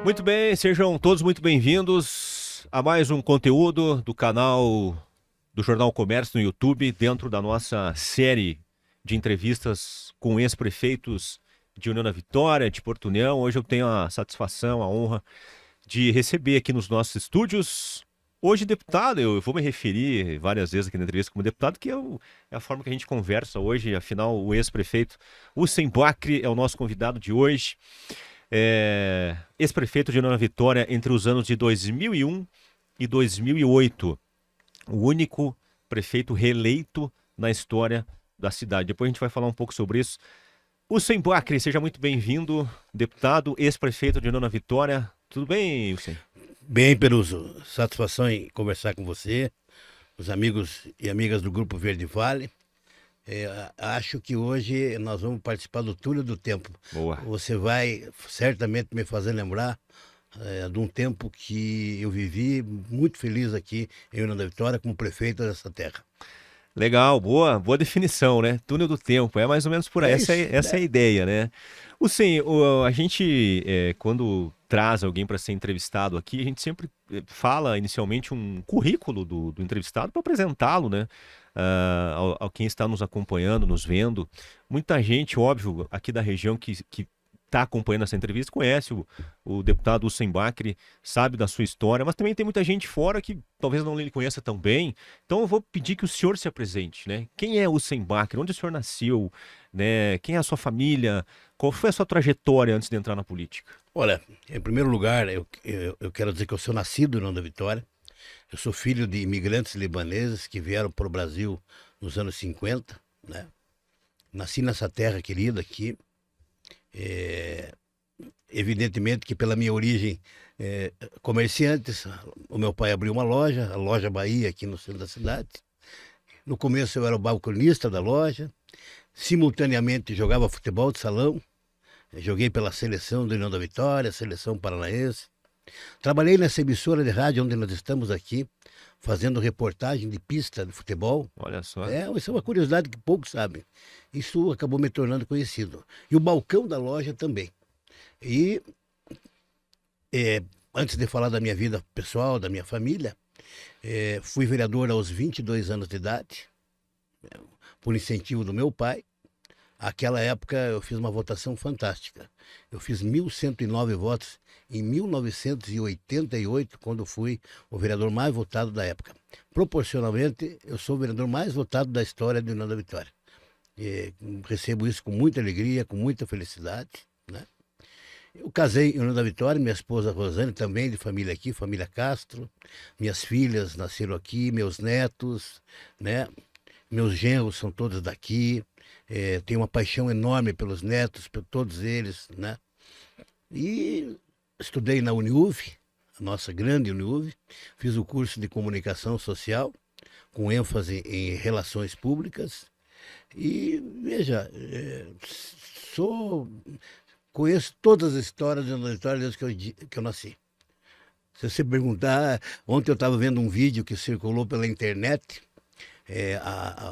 Muito bem, sejam todos muito bem-vindos a mais um conteúdo do canal do Jornal Comércio no YouTube, dentro da nossa série de entrevistas com ex-prefeitos de União da Vitória, de Porto União. Hoje eu tenho a satisfação, a honra de receber aqui nos nossos estúdios, hoje deputado. Eu vou me referir várias vezes aqui na entrevista como deputado, que é a forma que a gente conversa hoje. Afinal, o ex-prefeito Hussein Bacri é o nosso convidado de hoje. Ex-prefeito de União da Vitória entre os anos de 2001 e 2008. O único prefeito reeleito na história da cidade. Depois a gente vai falar um pouco sobre isso. Hussein Bacri, seja muito bem-vindo, deputado, ex-prefeito de União da Vitória. Tudo bem, Hussein? Bem, Peruso. Satisfação em conversar com você, os amigos e amigas do Grupo Verde Vale. Acho que hoje nós vamos participar do Túnel do Tempo. Boa. Você vai certamente me fazer lembrar de um tempo que eu vivi muito feliz aqui em União da Vitória como prefeito dessa terra. Legal, boa definição, né? Túnel do tempo, é mais ou menos por aí. Essa é a ideia, né? Hussein, a gente, quando traz alguém para ser entrevistado aqui, a gente sempre fala inicialmente um currículo do entrevistado para apresentá-lo, né? Ao quem está nos acompanhando, nos vendo. Muita gente, óbvio, aqui da região que está acompanhando essa entrevista conhece o deputado Hussein Bacri, sabe da sua história, mas também tem muita gente fora que talvez não lhe conheça tão bem. Então eu vou pedir que o senhor se apresente, né? Quem é Hussein Bacri? Onde o senhor nasceu? Né? Quem é a sua família? Qual foi a sua trajetória antes de entrar na política? Olha, em primeiro lugar, eu quero dizer que eu sou nascido em União da Vitória. Eu sou filho de imigrantes libaneses que vieram para o Brasil nos anos 50, né? Nasci nessa terra querida aqui. Evidentemente que pela minha origem comerciantes, o meu pai abriu uma loja, a Loja Bahia, aqui no centro da cidade. No começo eu era o balconista da loja, simultaneamente jogava futebol de salão, joguei pela seleção do União da Vitória, seleção paranaense. Trabalhei nessa emissora de rádio onde nós estamos aqui, fazendo reportagem de pista de futebol. Olha só. Isso é uma curiosidade que poucos sabem. Isso acabou me tornando conhecido. E o balcão da loja também. E antes de falar da minha vida pessoal, da minha família, fui vereador aos 22 anos de idade, por incentivo do meu pai. Aquela época eu fiz uma votação fantástica. Eu fiz 1.109 votos em 1988, quando fui o vereador mais votado da época. Proporcionalmente, eu sou o vereador mais votado da história de União da Vitória. Recebo isso com muita alegria, com muita felicidade, né? Eu casei em União da Vitória, minha esposa Rosane, também de família aqui, família Castro. Minhas filhas nasceram aqui, meus netos, né? Meus genros são todos daqui. Tenho uma paixão enorme pelos netos, por todos eles, né? E estudei na Uniuv, a nossa grande Uniuv. Fiz o curso de comunicação social, com ênfase em relações públicas. E, veja, conheço todas as histórias da Vitória desde que eu nasci. Se você perguntar, ontem eu estava vendo um vídeo que circulou pela internet,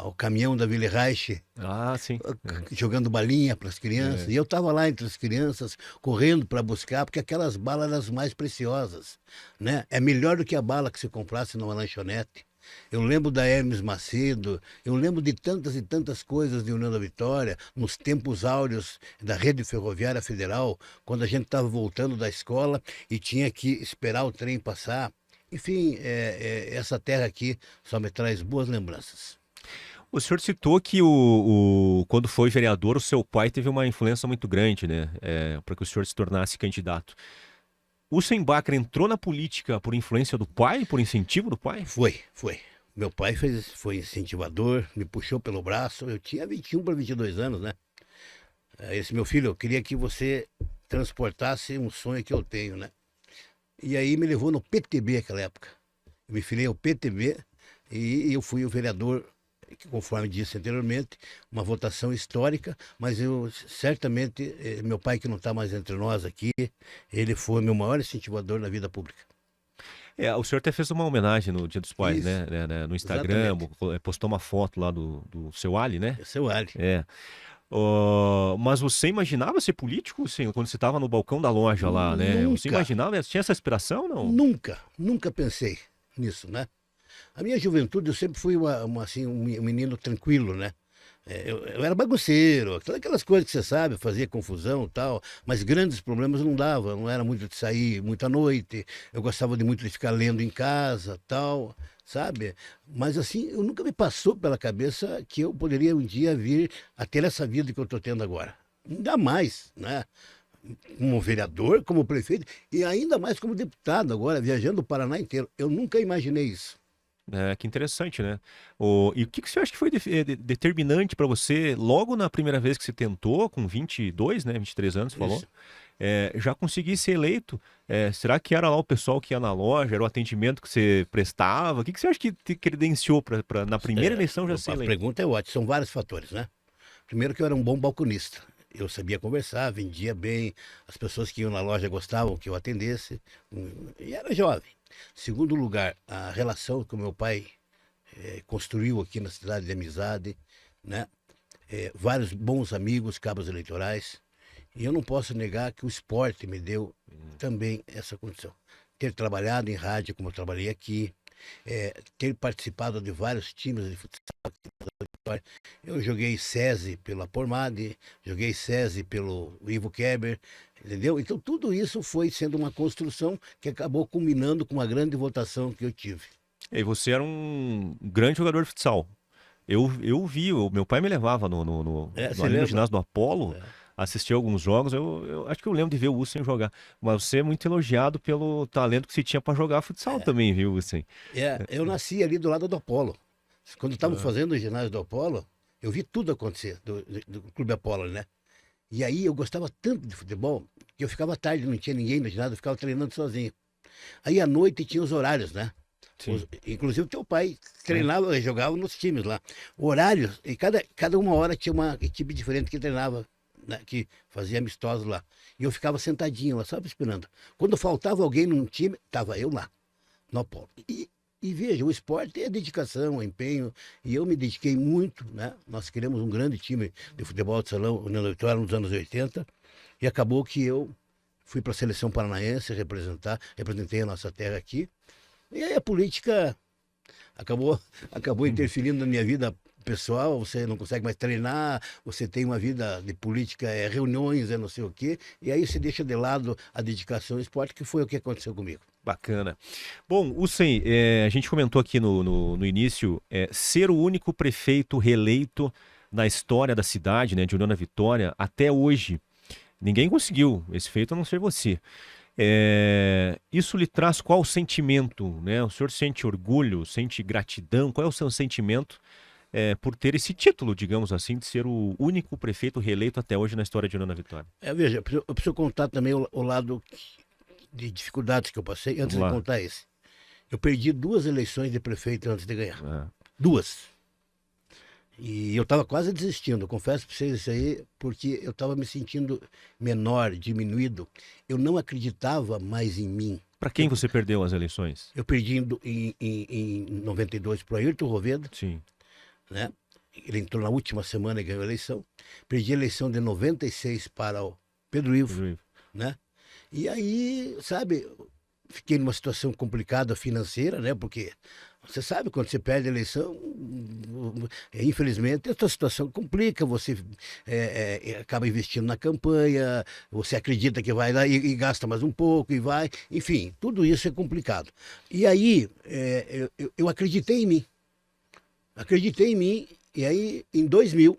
o caminhão da Willy Reich, Sim. jogando balinha para as crianças. E eu estava lá entre as crianças, correndo para buscar, porque aquelas balas eram as mais preciosas, né? É melhor do que a bala que você comprasse numa lanchonete. Eu lembro da Hermes Macedo, eu lembro de tantas e tantas coisas de União da Vitória, nos tempos áureos da Rede Ferroviária Federal, quando a gente estava voltando da escola e tinha que esperar o trem passar. Enfim, essa terra aqui só me traz boas lembranças. O senhor citou que quando foi vereador, o seu pai teve uma influência muito grande, né? Para que o senhor se tornasse candidato. O Hussein Bacri entrou na política por influência do pai, por incentivo do pai? Foi. Meu pai foi incentivador, me puxou pelo braço. Eu tinha 21 para 22 anos, né? Esse meu filho, eu queria que você transportasse um sonho que eu tenho, né? E aí me levou no PTB naquela época. Eu me filiei ao PTB e eu fui o vereador, que, conforme disse anteriormente, uma votação histórica, mas eu certamente, meu pai que não está mais entre nós aqui, ele foi meu maior incentivador na vida pública. O senhor até fez uma homenagem no Dia dos Pais, Isso, né? No Instagram, exatamente. postou uma foto lá do seu Ali, né? Seu Ali. Mas você imaginava ser político, sim, quando você estava no balcão da loja lá, né? Você Nunca, imaginava, tinha essa aspiração, não? nunca pensei nisso, né? A minha juventude, eu sempre fui assim, um menino tranquilo, né? Eu era bagunceiro, todas aquelas coisas que você sabe, fazia confusão e tal, mas grandes problemas não dava, não era muito de sair muita noite, eu gostava de muito de ficar lendo em casa, tal, sabe? Mas assim, eu nunca me passou pela cabeça que eu poderia um dia vir a ter essa vida que eu estou tendo agora. Ainda mais, né? Como vereador, como prefeito e ainda mais como deputado agora, viajando o Paraná inteiro. Eu nunca imaginei isso. É, que interessante, né? E o que você acha que foi determinante para você, logo na primeira vez que você tentou, com 22, né, 23 anos, falou, Isso. já conseguir ser eleito? Será que era lá o pessoal que ia na loja, era o atendimento que você prestava? O que você acha que te credenciou para na primeira eleição já ser A eleito? pergunta é ótima, são vários fatores, né? Primeiro que eu era um bom balconista. Eu sabia conversar, vendia bem, as pessoas que iam na loja gostavam que eu atendesse, e era jovem. Segundo lugar, a relação que o meu pai construiu aqui na cidade de amizade, né? Vários bons amigos, cabos eleitorais, e eu não posso negar que o esporte me deu também essa condição. Ter trabalhado em rádio como eu trabalhei aqui, ter participado de vários times de futsal. Eu joguei SESI pela Pormade, joguei SESI pelo Ivo Keber, entendeu? Então tudo isso foi sendo uma construção que acabou culminando com uma grande votação que eu tive. E você era um grande jogador de futsal. Eu vi, meu pai me levava Você ali no lembra? ginásio do Apolo, assistia alguns jogos, eu acho que eu lembro de ver o Hussein jogar. Mas você é muito elogiado pelo talento que você tinha para jogar futsal também, viu, Hussein? Eu nasci ali do lado do Apolo. Quando estavam Ah, fazendo o ginásio do Apolo, eu vi tudo acontecer do Clube Apolo, né? E aí eu gostava tanto de futebol que eu ficava tarde, não tinha ninguém no ginásio, eu ficava treinando sozinho. Aí à noite tinha os horários, né? sim. Inclusive teu pai É. treinava, jogava nos times lá. Horários, e cada uma hora tinha uma equipe diferente que treinava, né, que fazia amistosos lá. E eu ficava sentadinho lá, só esperando. Quando faltava alguém num time, estava eu lá, no Apolo. E veja, o esporte é dedicação, é empenho, e eu me dediquei muito, né? Nós criamos um grande time de futebol de salão, União da Vitória, nos anos 80, e acabou que eu fui para a seleção paranaense representei a nossa terra aqui, e aí a política acabou interferindo na minha vida pessoal, você não consegue mais treinar, você tem uma vida de política, reuniões, não sei o quê, e aí você deixa de lado a dedicação ao esporte, que foi o que aconteceu comigo. Bacana. Bom, Hussein, a gente comentou aqui no início, ser o único prefeito reeleito na história da cidade, né, de União da Vitória, até hoje. Ninguém conseguiu esse feito a não ser você. Isso lhe traz qual sentimento, né? O senhor sente orgulho, sente gratidão? Qual é o seu sentimento por ter esse título, digamos assim, de ser o único prefeito reeleito até hoje na história de União da Vitória? Veja, eu preciso contar também o lado de dificuldades que eu passei antes Vamos de lá. contar esse. Eu perdi 2 eleições de prefeito antes de ganhar. Ah, 2. E eu estava quase desistindo, confesso para vocês isso aí, porque eu estava me sentindo menor, diminuído. Eu não acreditava mais em mim. para quem você perdeu as eleições? Eu perdi em 92 para o Ayrton Roveda, Sim. né? Ele entrou na última semana e ganhou a eleição. Perdi a eleição de 96 para o Pedro Ivo, Pedro Ivo. né? E aí, sabe, fiquei numa situação complicada financeira, né? Porque você sabe, quando você perde a eleição, infelizmente, a sua situação complica, você acaba investindo na campanha, você acredita que vai lá e gasta mais um pouco e vai, enfim, tudo isso é complicado. E aí, eu acreditei em mim, e aí, em 2000,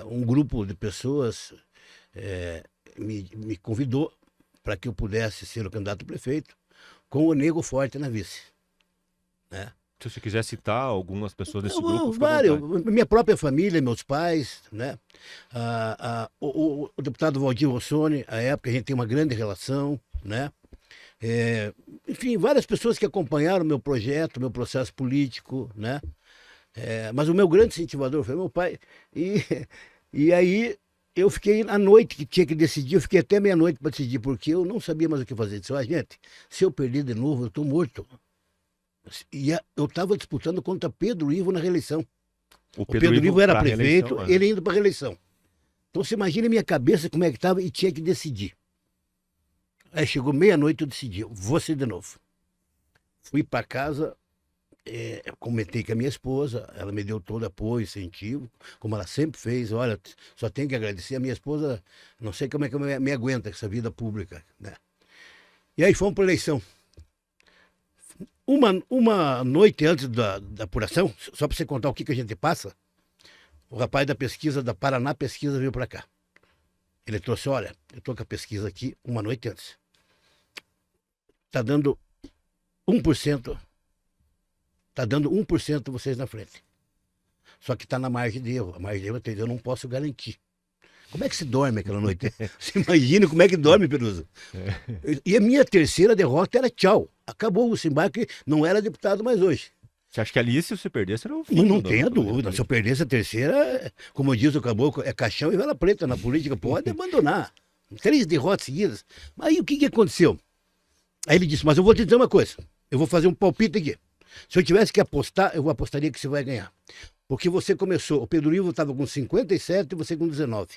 um grupo de pessoas me convidou para que eu pudesse ser o candidato a prefeito com o Nego Forte na vice, né? Se você quiser citar algumas pessoas desse grupo, Eu, fica à vários, vontade. minha própria família, meus pais, né? O deputado Valdir Rossoni, à época a gente tem uma grande relação, né? Enfim, várias pessoas que acompanharam o meu projeto, meu processo político, né? Mas o meu grande incentivador foi meu pai. E, e aí eu fiquei à noite que tinha que decidir, eu fiquei até meia-noite para decidir, porque eu não sabia mais o que fazer. Eu disse, gente, se eu perder de novo, eu estou morto. E eu estava disputando contra Pedro Ivo na reeleição. O Pedro Ivo era prefeito, reeleição, ele indo para reeleição. Então você imagina a minha cabeça como é que estava e tinha que decidir. Aí chegou meia-noite, eu decidi, vou ser de novo. Fui para casa, comentei com a minha esposa, ela me deu todo apoio, incentivo, como ela sempre fez. Olha, só tenho que agradecer a minha esposa, não sei como é que me aguenta essa vida pública, né? E aí fomos para a eleição. Uma noite antes da apuração, só para você contar o que a gente passa, o rapaz da pesquisa, da Paraná Pesquisa, veio para cá. Ele trouxe, olha, eu estou com a pesquisa aqui uma noite antes. Está dando 1%. Está dando 1% vocês na frente. Só que está na margem de erro. A margem de erro eu não posso garantir. Como é que se dorme aquela noite? Você imagina como é que dorme, Peruso? E a minha terceira derrota era tchau. Acabou o Simbac, não era deputado mais hoje. Você acha que ali, se você perdesse, era o fim? Mas não tenha dúvida. Se eu perdesse a terceira, como diz o caboclo, é caixão e vela preta na política. Pode abandonar. 3 derrotas seguidas. Mas aí o que aconteceu? Aí ele disse, mas eu vou te dizer uma coisa. Eu vou fazer um palpite aqui. Se eu tivesse que apostar, eu apostaria que você vai ganhar. Porque você começou, o Pedro Ivo estava com 57 e você com 19.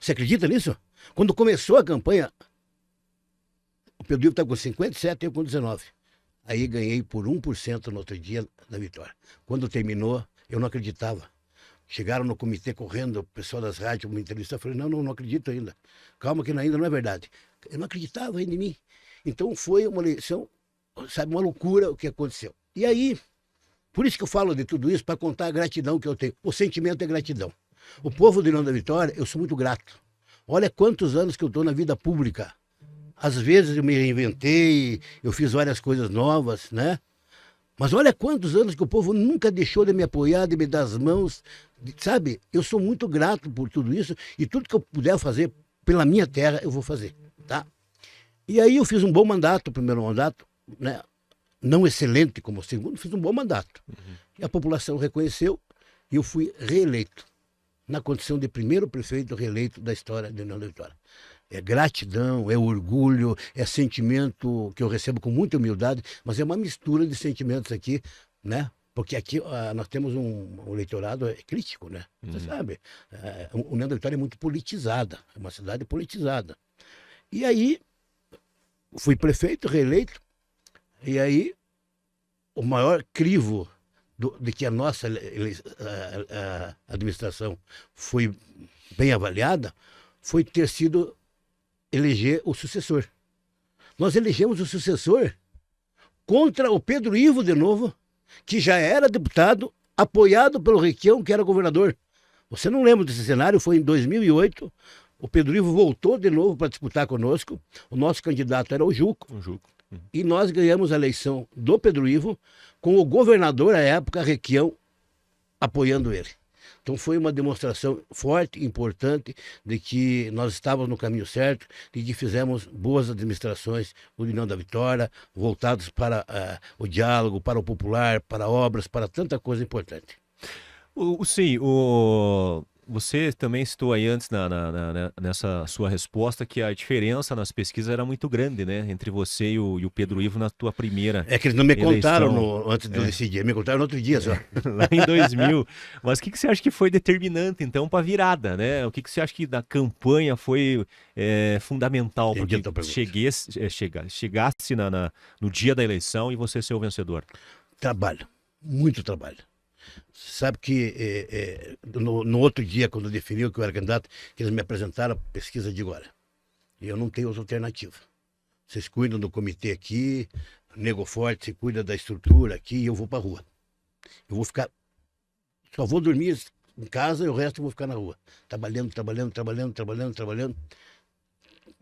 Você acredita nisso? Quando começou a campanha, o Pedro Ivo estava com 57 e eu com 19. Aí ganhei por 1% no outro dia da vitória. Quando terminou, eu não acreditava. Chegaram no comitê correndo, o pessoal das rádios me entrevistou, eu falei, não acredito ainda. Calma que ainda não é verdade. Eu não acreditava ainda em mim. Então foi uma eleição, sabe, uma loucura o que aconteceu. E aí, por isso que eu falo de tudo isso, para contar a gratidão que eu tenho. O sentimento é gratidão. O povo do União da Vitória, eu sou muito grato. Olha quantos anos que eu estou na vida pública. Às vezes eu me reinventei, eu fiz várias coisas novas, né? Mas olha quantos anos que o povo nunca deixou de me apoiar, de me dar as mãos, sabe? Eu sou muito grato por tudo isso e tudo que eu puder fazer pela minha terra, eu vou fazer, tá? E aí eu fiz um bom mandato, o primeiro mandato, né? Não excelente como o segundo, fiz um bom mandato. E a população reconheceu e eu fui reeleito, na condição de primeiro prefeito reeleito da história da União da Vitória. É gratidão, é orgulho, é sentimento que eu recebo com muita humildade, mas é uma mistura de sentimentos aqui, né? Porque aqui nós temos um eleitorado crítico, né? Você sabe, a União da Vitória é muito politizada, é uma cidade politizada. E aí, fui prefeito, reeleito, e aí o maior crivo de que a nossa administração foi bem avaliada foi ter sido eleger o sucessor. Nós elegemos o sucessor contra o Pedro Ivo de novo, que já era deputado, apoiado pelo Requião, que era governador. Você não lembra desse cenário? Foi em 2008, o Pedro Ivo voltou de novo para disputar conosco, o nosso candidato era o Juco. E nós ganhamos a eleição do Pedro Ivo com o governador à época, Requião, apoiando ele. Então foi uma demonstração forte, importante, de que nós estávamos no caminho certo, de que fizemos boas administrações no União da Vitória, voltados para o diálogo, para o popular, para obras, para tanta coisa importante. Sim, você também citou aí antes nessa sua resposta que a diferença nas pesquisas era muito grande, né? Entre você e o Pedro Ivo na tua primeira É que eles não me eleição. contaram antes de eu decidir, me contaram no outro dia só. Lá em 2000. Mas o que você acha que foi determinante, então, para a virada, né? O que você acha que da campanha foi fundamental para que chegasse no dia da eleição e você ser o vencedor? Trabalho, muito trabalho. Sabe que no outro dia, quando definiu que eu era candidato, que eles me apresentaram a pesquisa de agora. E eu não tenho outra alternativa. Vocês cuidam do comitê aqui, nego forte, você cuida da estrutura aqui e eu vou para a rua. Eu vou ficar, só vou dormir em casa e o resto eu vou ficar na rua. Trabalhando.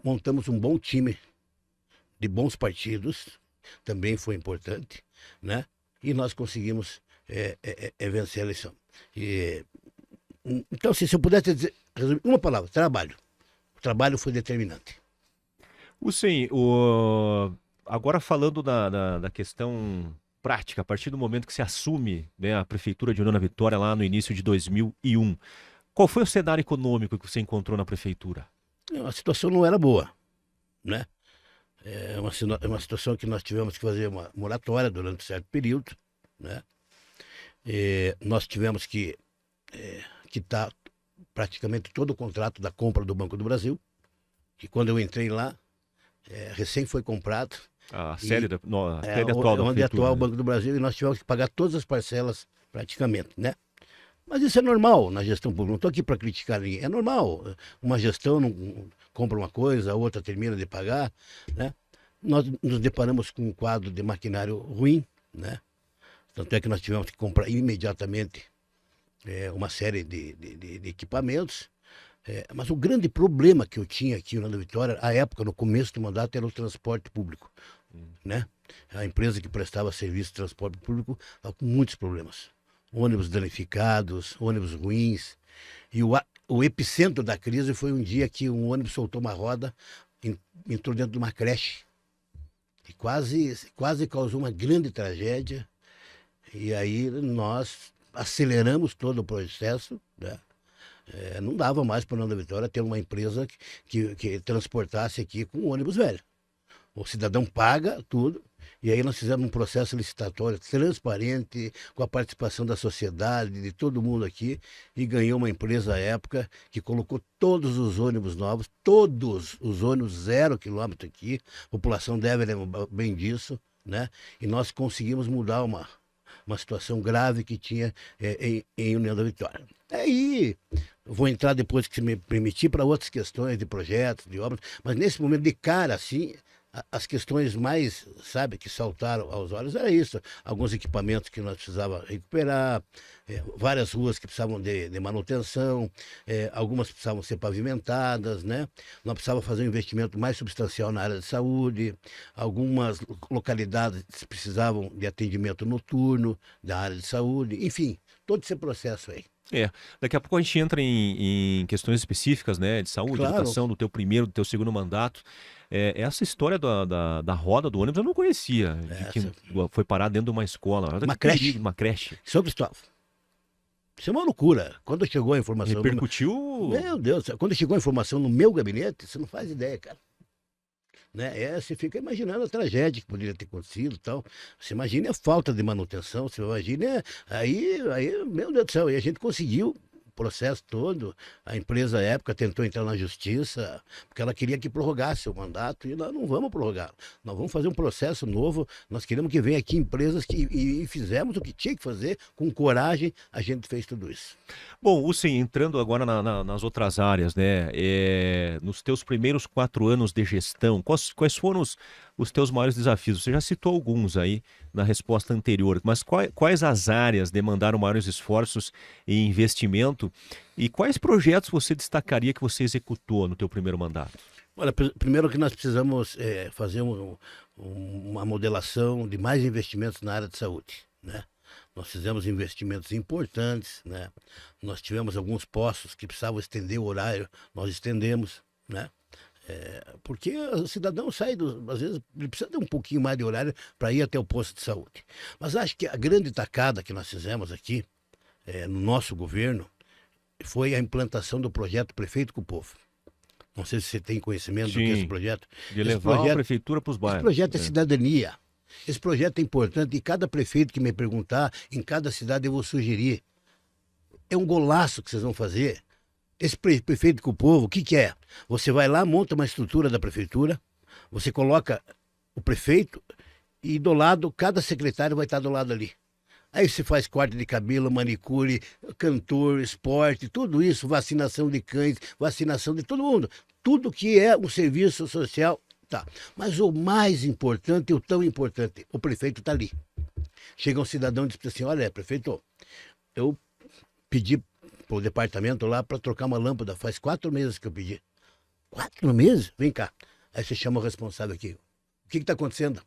Montamos um bom time de bons partidos, também foi importante, né? E nós conseguimos vencer a eleição. Então, se eu pudesse dizer, resumir uma palavra, trabalho. O trabalho foi determinante. Sim, agora falando da questão prática, a partir do momento que você assume, né, a Prefeitura de União da Vitória lá no início de 2001, qual foi o cenário econômico que você encontrou na Prefeitura? A situação não era boa, né? É uma situação que nós tivemos que fazer uma moratória durante um certo período, né? Nós tivemos que quitar praticamente todo o contrato da compra do Banco do Brasil, que quando eu entrei lá, recém foi comprado. A sede atual da onde é prefeitura, atual o né? Banco do Brasil, e nós tivemos que pagar todas as parcelas praticamente, né? Mas isso é normal na gestão pública, não estou aqui para criticar ninguém, é normal. Uma gestão não compra uma coisa, a outra termina de pagar, né? Nós nos deparamos com um quadro de maquinário ruim, né? Tanto é que nós tivemos que comprar imediatamente uma série de equipamentos. Mas o grande problema que eu tinha aqui na Vitória, à época, no começo do mandato, era o transporte público, né? A empresa que prestava serviço de transporte público estava com muitos problemas. Ônibus danificados, ônibus ruins. E o epicentro da crise foi um dia que um ônibus soltou uma roda, entrou dentro de uma creche. E quase causou uma grande tragédia. E aí nós aceleramos todo o processo, né? Não dava mais para Nova Vitória ter uma empresa que transportasse aqui com um ônibus velho. O cidadão paga tudo, e aí nós fizemos um processo licitatório transparente, com a participação da sociedade, de todo mundo aqui, e ganhou uma empresa à época que colocou todos os ônibus novos, todos os ônibus 0 quilômetro aqui, a população deve lembrar bem disso, né? E nós conseguimos mudar uma situação grave que tinha em União da Vitória. Aí, vou entrar depois que se me permitir para outras questões de projetos, de obras, mas nesse momento, de cara, assim, as questões mais, sabe, que saltaram aos olhos era isso. Alguns equipamentos que nós precisávamos recuperar, várias ruas que precisavam de manutenção, algumas precisavam ser pavimentadas, né? Nós precisávamos fazer um investimento mais substancial na área de saúde, algumas localidades precisavam de atendimento noturno da área de saúde, enfim, todo esse processo aí. Daqui a pouco a gente entra em questões específicas, né, de saúde, Claro. educação, do teu primeiro, do teu segundo mandato. Essa história da roda do ônibus eu não conhecia, de que foi parar dentro de uma escola. Olha Uma que creche. perigo, uma creche. São Cristóvão, isso é uma loucura. Quando chegou a informação... Repercutiu. Meu Deus, quando chegou a informação no meu gabinete, você não faz ideia, cara. Né? Você fica imaginando a tragédia que poderia ter acontecido e tal. Você imagina a falta de manutenção, você imagina... Aí, meu Deus do céu, e a gente conseguiu o processo todo. A empresa, à época, tentou entrar na justiça, porque ela queria que prorrogasse o mandato, e nós não vamos prorrogar. Nós vamos fazer um processo novo, nós queremos que venha aqui empresas e fizemos o que tinha que fazer, com coragem, a gente fez tudo isso. Bom, sim, entrando agora nas outras áreas, né? Nos teus primeiros 4 anos de gestão, quais foram os teus maiores desafios? Você já citou alguns aí na resposta anterior, mas quais as áreas demandaram maiores esforços e investimento? E quais projetos você destacaria que você executou no teu primeiro mandato? Olha, primeiro que nós precisamos fazer uma modelação de mais investimentos na área de saúde, né? Nós fizemos investimentos importantes, né? Nós tivemos alguns postos que precisavam estender o horário, nós estendemos, né? Porque o cidadão às vezes, ele precisa de um pouquinho mais de horário para ir até o posto de saúde. Mas acho que a grande tacada que nós fizemos aqui, no nosso governo, foi a implantação do projeto Prefeito com o Povo. Não sei se você tem conhecimento do que é esse projeto. De levar a prefeitura para os bairros. Esse projeto é cidadania. Esse projeto é importante e cada prefeito que me perguntar, em cada cidade eu vou sugerir. É um golaço que vocês vão fazer. Esse prefeito com o povo, o que é? Você vai lá, monta uma estrutura da prefeitura, você coloca o prefeito e do lado, cada secretário vai estar do lado ali. Aí você faz corte de cabelo, manicure, cantor, esporte, tudo isso, vacinação de cães, vacinação de todo mundo. Tudo que é um serviço social, tá. Mas o mais importante, o tão importante, o prefeito está ali. Chega um cidadão e diz assim, olha, prefeito, eu pedi para o departamento lá para trocar uma lâmpada, faz 4 meses que eu pedi. 4 meses? Vem cá. Aí você chama o responsável aqui. O que está acontecendo?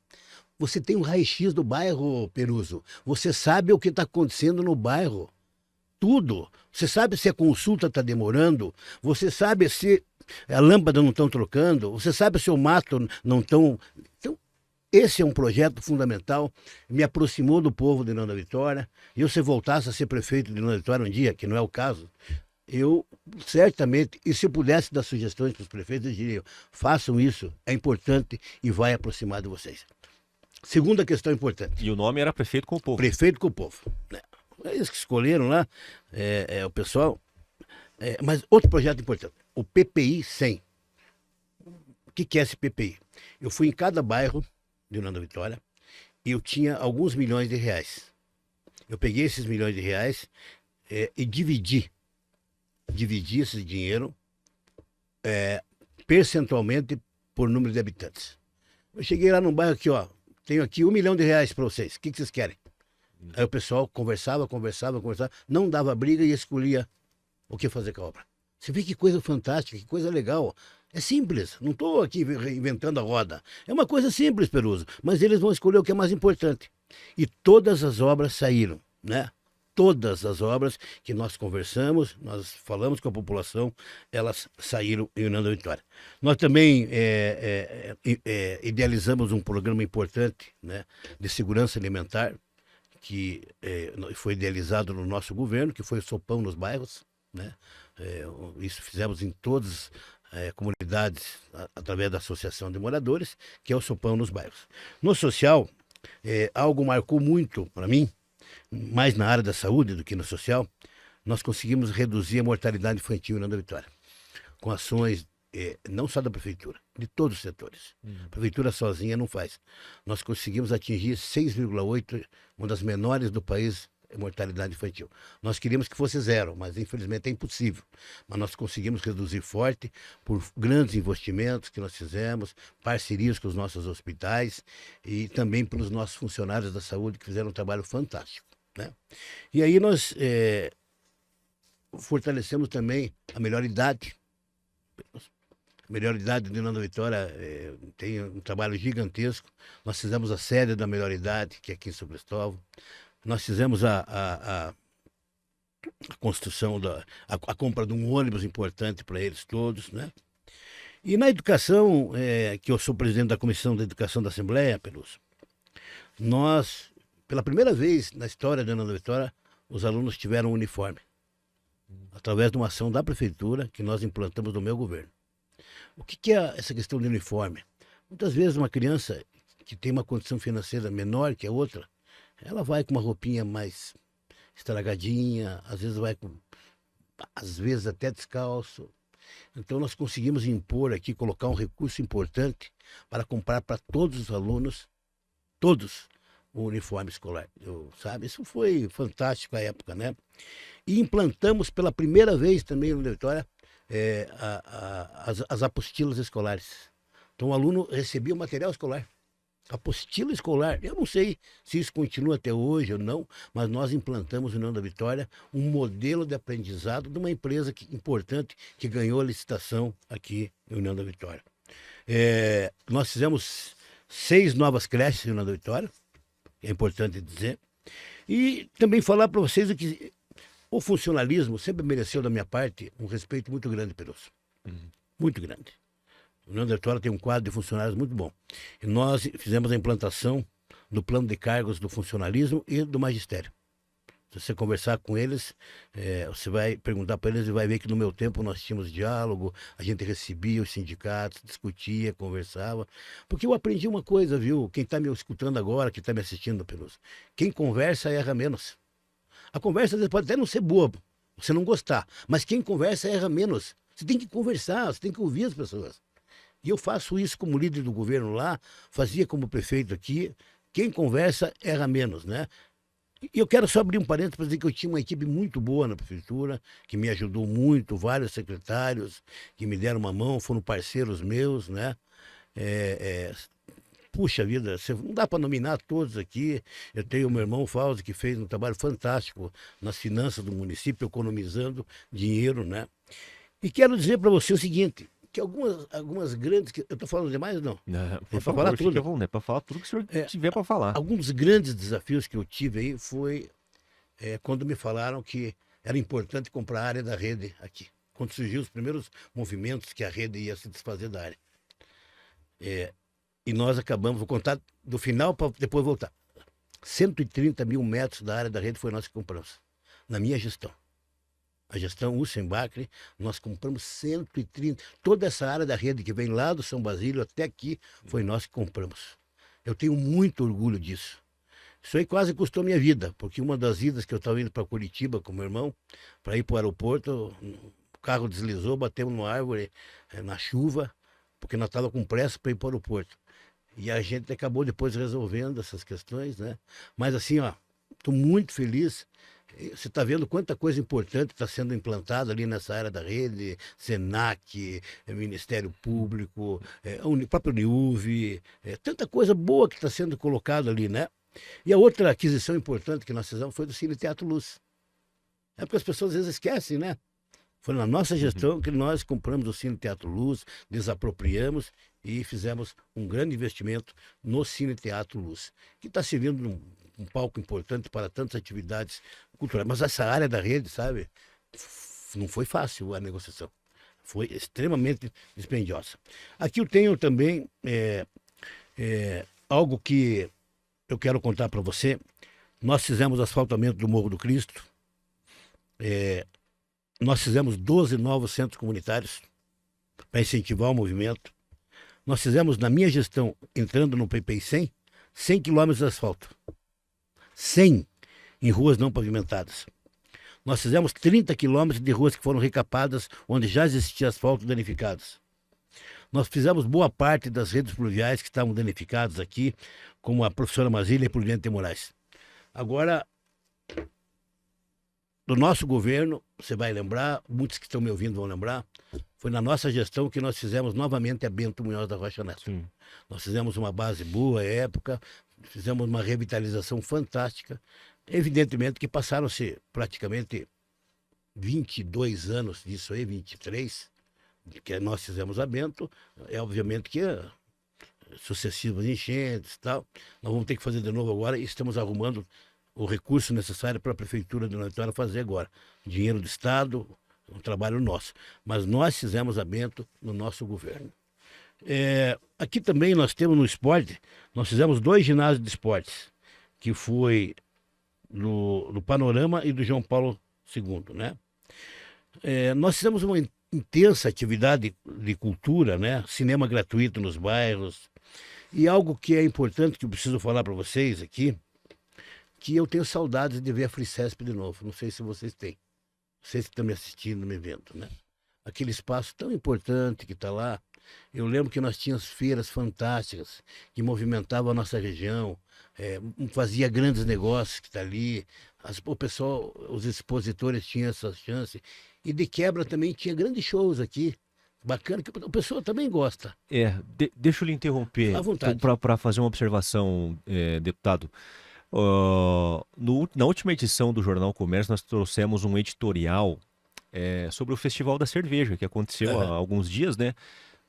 Você tem um raio-x do bairro, Peruso. Você sabe o que está acontecendo no bairro. Tudo. Você sabe se a consulta está demorando. Você sabe se a lâmpada não estão trocando. Você sabe se o mato não estão... Então, esse é um projeto fundamental. Me aproximou do povo de Nova Vitória. E se eu voltasse a ser prefeito de Nova Vitória um dia, que não é o caso, eu certamente, e se eu pudesse dar sugestões para os prefeitos, eu diria, façam isso, é importante e vai aproximar de vocês. Segunda questão importante. E o nome era Prefeito com o Povo. Prefeito com o Povo. Né? É eles que escolheram lá, o pessoal. Mas outro projeto importante, o PPI 100. O que é esse PPI? Eu fui em cada bairro de Nanda Vitória e eu tinha alguns milhões de reais. Eu peguei esses milhões de reais e dividi esse dinheiro percentualmente por número de habitantes. Eu cheguei lá num bairro aqui, ó, tenho aqui R$ 1 milhão para vocês, o que vocês querem? Aí o pessoal conversava, não dava briga e escolhia o que fazer com a obra. Você vê que coisa fantástica, que coisa legal. É simples, não estou aqui reinventando a roda. É uma coisa simples, Peruso, mas eles vão escolher o que é mais importante. E todas as obras saíram, né? Todas as obras que nós conversamos, nós falamos com a população, elas saíram em Nanda Vitória. Nós também idealizamos um programa importante, né, de segurança alimentar, que foi idealizado no nosso governo, que foi o Sopão nos Bairros, né? Isso fizemos em todas as comunidades, através da Associação de Moradores, que é o Sopão nos Bairros. No social, algo marcou muito para mim, mais na área da saúde do que no social, nós conseguimos reduzir a mortalidade infantil em Nanda Vitória, com ações não só da prefeitura, de todos os setores. A prefeitura sozinha não faz. Nós conseguimos atingir 6,8, uma das menores do país, mortalidade infantil. Nós queríamos que fosse zero, mas infelizmente é impossível. Mas nós conseguimos reduzir forte por grandes investimentos que nós fizemos, parcerias com os nossos hospitais e também pelos nossos funcionários da saúde que fizeram um trabalho fantástico, né? E aí nós fortalecemos também a melhor idade. A melhor idade de Nanda Vitória tem um trabalho gigantesco. Nós fizemos a sede da melhor idade, que é aqui em São Cristóvão. Nós fizemos a construção, a compra de um ônibus importante para eles todos, né? E na educação, que eu sou presidente da Comissão da Educação da Assembleia, Peluso, nós, pela primeira vez na história de Nanda Vitória, os alunos tiveram um uniforme, através de uma ação da prefeitura que nós implantamos no meu governo. O que é essa questão de uniforme? Muitas vezes uma criança que tem uma condição financeira menor que a outra, ela vai com uma roupinha mais estragadinha, às vezes até descalço. Então nós conseguimos impor aqui, colocar um recurso importante para comprar para todos os alunos, todos, o uniforme escolar. Sabe? Isso foi fantástico à época, né? E implantamos pela primeira vez também no Vitória as apostilas escolares. Então o aluno recebia o material escolar. Apostila escolar, eu não sei se isso continua até hoje ou não, mas nós implantamos no Nanda Vitória um modelo de aprendizado de uma empresa importante que ganhou a licitação aqui no Nanda Vitória. Nós fizemos 6 novas creches no Nanda Vitória, é importante dizer, e também falar para vocês que o funcionalismo sempre mereceu da minha parte um respeito muito grande, Peroso. Muito grande. O Nanda Vitória tem um quadro de funcionários muito bom. E nós fizemos a implantação do plano de cargos do funcionalismo e do magistério. Se você conversar com eles, você vai perguntar para eles e vai ver que no meu tempo nós tínhamos diálogo, a gente recebia os sindicatos, discutia, conversava. Porque eu aprendi uma coisa, viu? Quem está me escutando agora, quem está me assistindo, Peluso, quem conversa erra menos. A conversa às vezes pode até não ser boa, você não gostar, mas quem conversa erra menos. Você tem que conversar, você tem que ouvir as pessoas. E eu faço isso como líder do governo lá, fazia como prefeito aqui. Quem conversa erra menos, né? E eu quero só abrir um parênteses para dizer que eu tinha uma equipe muito boa na prefeitura, que me ajudou muito, vários secretários que me deram uma mão, foram parceiros meus, né? Puxa vida, não dá para nominar todos aqui. Eu tenho o meu irmão Fausto, que fez um trabalho fantástico nas finanças do município, economizando dinheiro, né? E quero dizer para você o seguinte, que algumas grandes... Eu estou falando demais ou não? Por favor, falar tudo. É para falar tudo que o senhor tiver para falar. Alguns grandes desafios que eu tive aí foi quando me falaram que era importante comprar a área da rede aqui. Quando surgiu os primeiros movimentos que a rede ia se desfazer da área. E nós acabamos, vou contar do final para depois voltar. 130 mil metros da área da rede foi nós que compramos, na minha gestão. A gestão Ussenbacre, nós compramos 130. Toda essa área da rede que vem lá do São Basílio até aqui, foi nós que compramos. Eu tenho muito orgulho disso. Isso aí quase custou minha vida, porque uma das idas que eu estava indo para Curitiba com meu irmão, para ir para o aeroporto, o carro deslizou, bateu numa árvore na chuva, porque nós estávamos com pressa para ir para o aeroporto. E a gente acabou depois resolvendo essas questões, né? Mas assim, ó, estou muito feliz. Você está vendo quanta coisa importante está sendo implantada ali nessa área da rede, Senac, Ministério Público, o próprio Uniuv, tanta coisa boa que está sendo colocada ali, né? E a outra aquisição importante que nós fizemos foi do Cine Teatro Luz. É porque as pessoas às vezes esquecem, né? Foi na nossa gestão que nós compramos o Cine Teatro Luz, desapropriamos e fizemos um grande investimento no Cine Teatro Luz, que está servindo um palco importante para tantas atividades culturais. Mas essa área da rede, sabe, não foi fácil a negociação. Foi extremamente dispendiosa. Aqui eu tenho também algo que eu quero contar para você. Nós fizemos asfaltamento do Morro do Cristo. Nós fizemos 12 novos centros comunitários para incentivar o movimento. Nós fizemos, na minha gestão, entrando no PPI 100 quilômetros de asfalto. 100 em ruas não pavimentadas. Nós fizemos 30 quilômetros de ruas que foram recapadas, onde já existia asfalto danificados. Nós fizemos boa parte das redes pluviais que estavam danificadas aqui, como a professora Mazília e Prudente de Moraes. Agora, do nosso governo, você vai lembrar, muitos que estão me ouvindo vão lembrar, foi na nossa gestão que nós fizemos novamente a Bento Munhoz da Rocha Neto. Sim. Nós fizemos uma base boa à época, fizemos uma revitalização fantástica. Evidentemente que passaram-se praticamente 22 anos disso aí, 23, que nós fizemos a Bento. É obviamente que sucessivas enchentes e tal. Nós vamos ter que fazer de novo agora e estamos arrumando o recurso necessário para a Prefeitura de Nova Vitória fazer agora. Dinheiro do Estado, um trabalho nosso. Mas nós fizemos a Bento no nosso governo. Aqui também nós temos no esporte, nós fizemos 2 ginásios de esportes, que foi do Panorama e do João Paulo II, né? Nós fizemos uma intensa atividade de cultura, né? Cinema gratuito nos bairros. E algo que é importante, que eu preciso falar para vocês aqui, que eu tenho saudades de ver a FreeCesp de novo. Não sei se vocês têm. Vocês que estão me assistindo, me vendo, né? Aquele espaço tão importante que está lá. Eu lembro que nós tínhamos feiras fantásticas que movimentavam a nossa região, fazia grandes negócios que está ali. O pessoal, os expositores tinham essa chance. E de quebra também tinha grandes shows aqui. Bacana, que o pessoal também gosta. Deixa eu lhe interromper. À vontade. Para fazer uma observação, deputado. Na última edição do Jornal Comércio, nós trouxemos um editorial sobre o Festival da Cerveja, que aconteceu há alguns dias, né?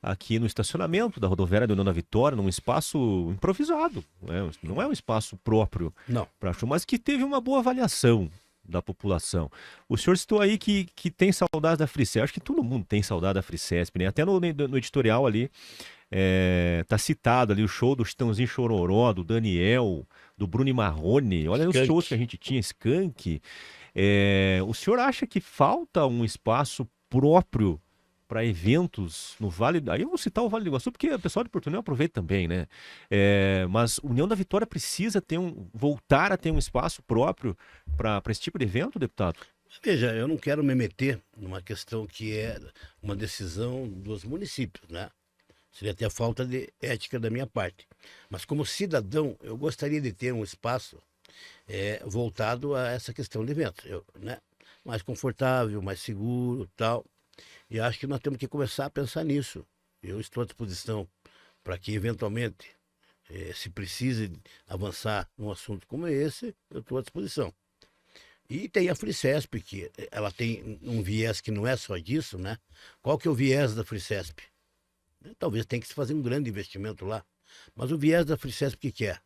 Aqui no estacionamento da rodoviária do União da Vitória, num espaço improvisado, né? Não é um espaço próprio para show, mas que teve uma boa avaliação da população. O senhor citou aí que tem saudade da FreeCesp. Acho que todo mundo tem saudade da FreeCesp, né? Até no editorial ali tá citado ali o show do Chitãozinho Chororó, do Daniel, do Bruno Marrone. Olha os shows que a gente tinha, Skank. O senhor acha que falta um espaço próprio para eventos no Vale... Aí eu vou citar o Vale do Iguaçu, porque o pessoal de Portunhol aproveita também, né? Mas União da Vitória precisa voltar a ter um espaço próprio para esse tipo de evento, deputado? Veja, eu não quero me meter numa questão que é uma decisão dos municípios, né? Seria até falta de ética da minha parte. Mas como cidadão, eu gostaria de ter um espaço voltado a essa questão de eventos, né? Mais confortável, mais seguro, tal. E acho que nós temos que começar a pensar nisso. Eu estou à disposição para que, eventualmente, se precise avançar num assunto como esse, eu estou à disposição. E tem a FreeCesp, que ela tem um viés que não é só disso, né? Qual que é o viés da FreeCesp? Talvez tenha que se fazer um grande investimento lá. Mas o viés da FreeCesp, o que é?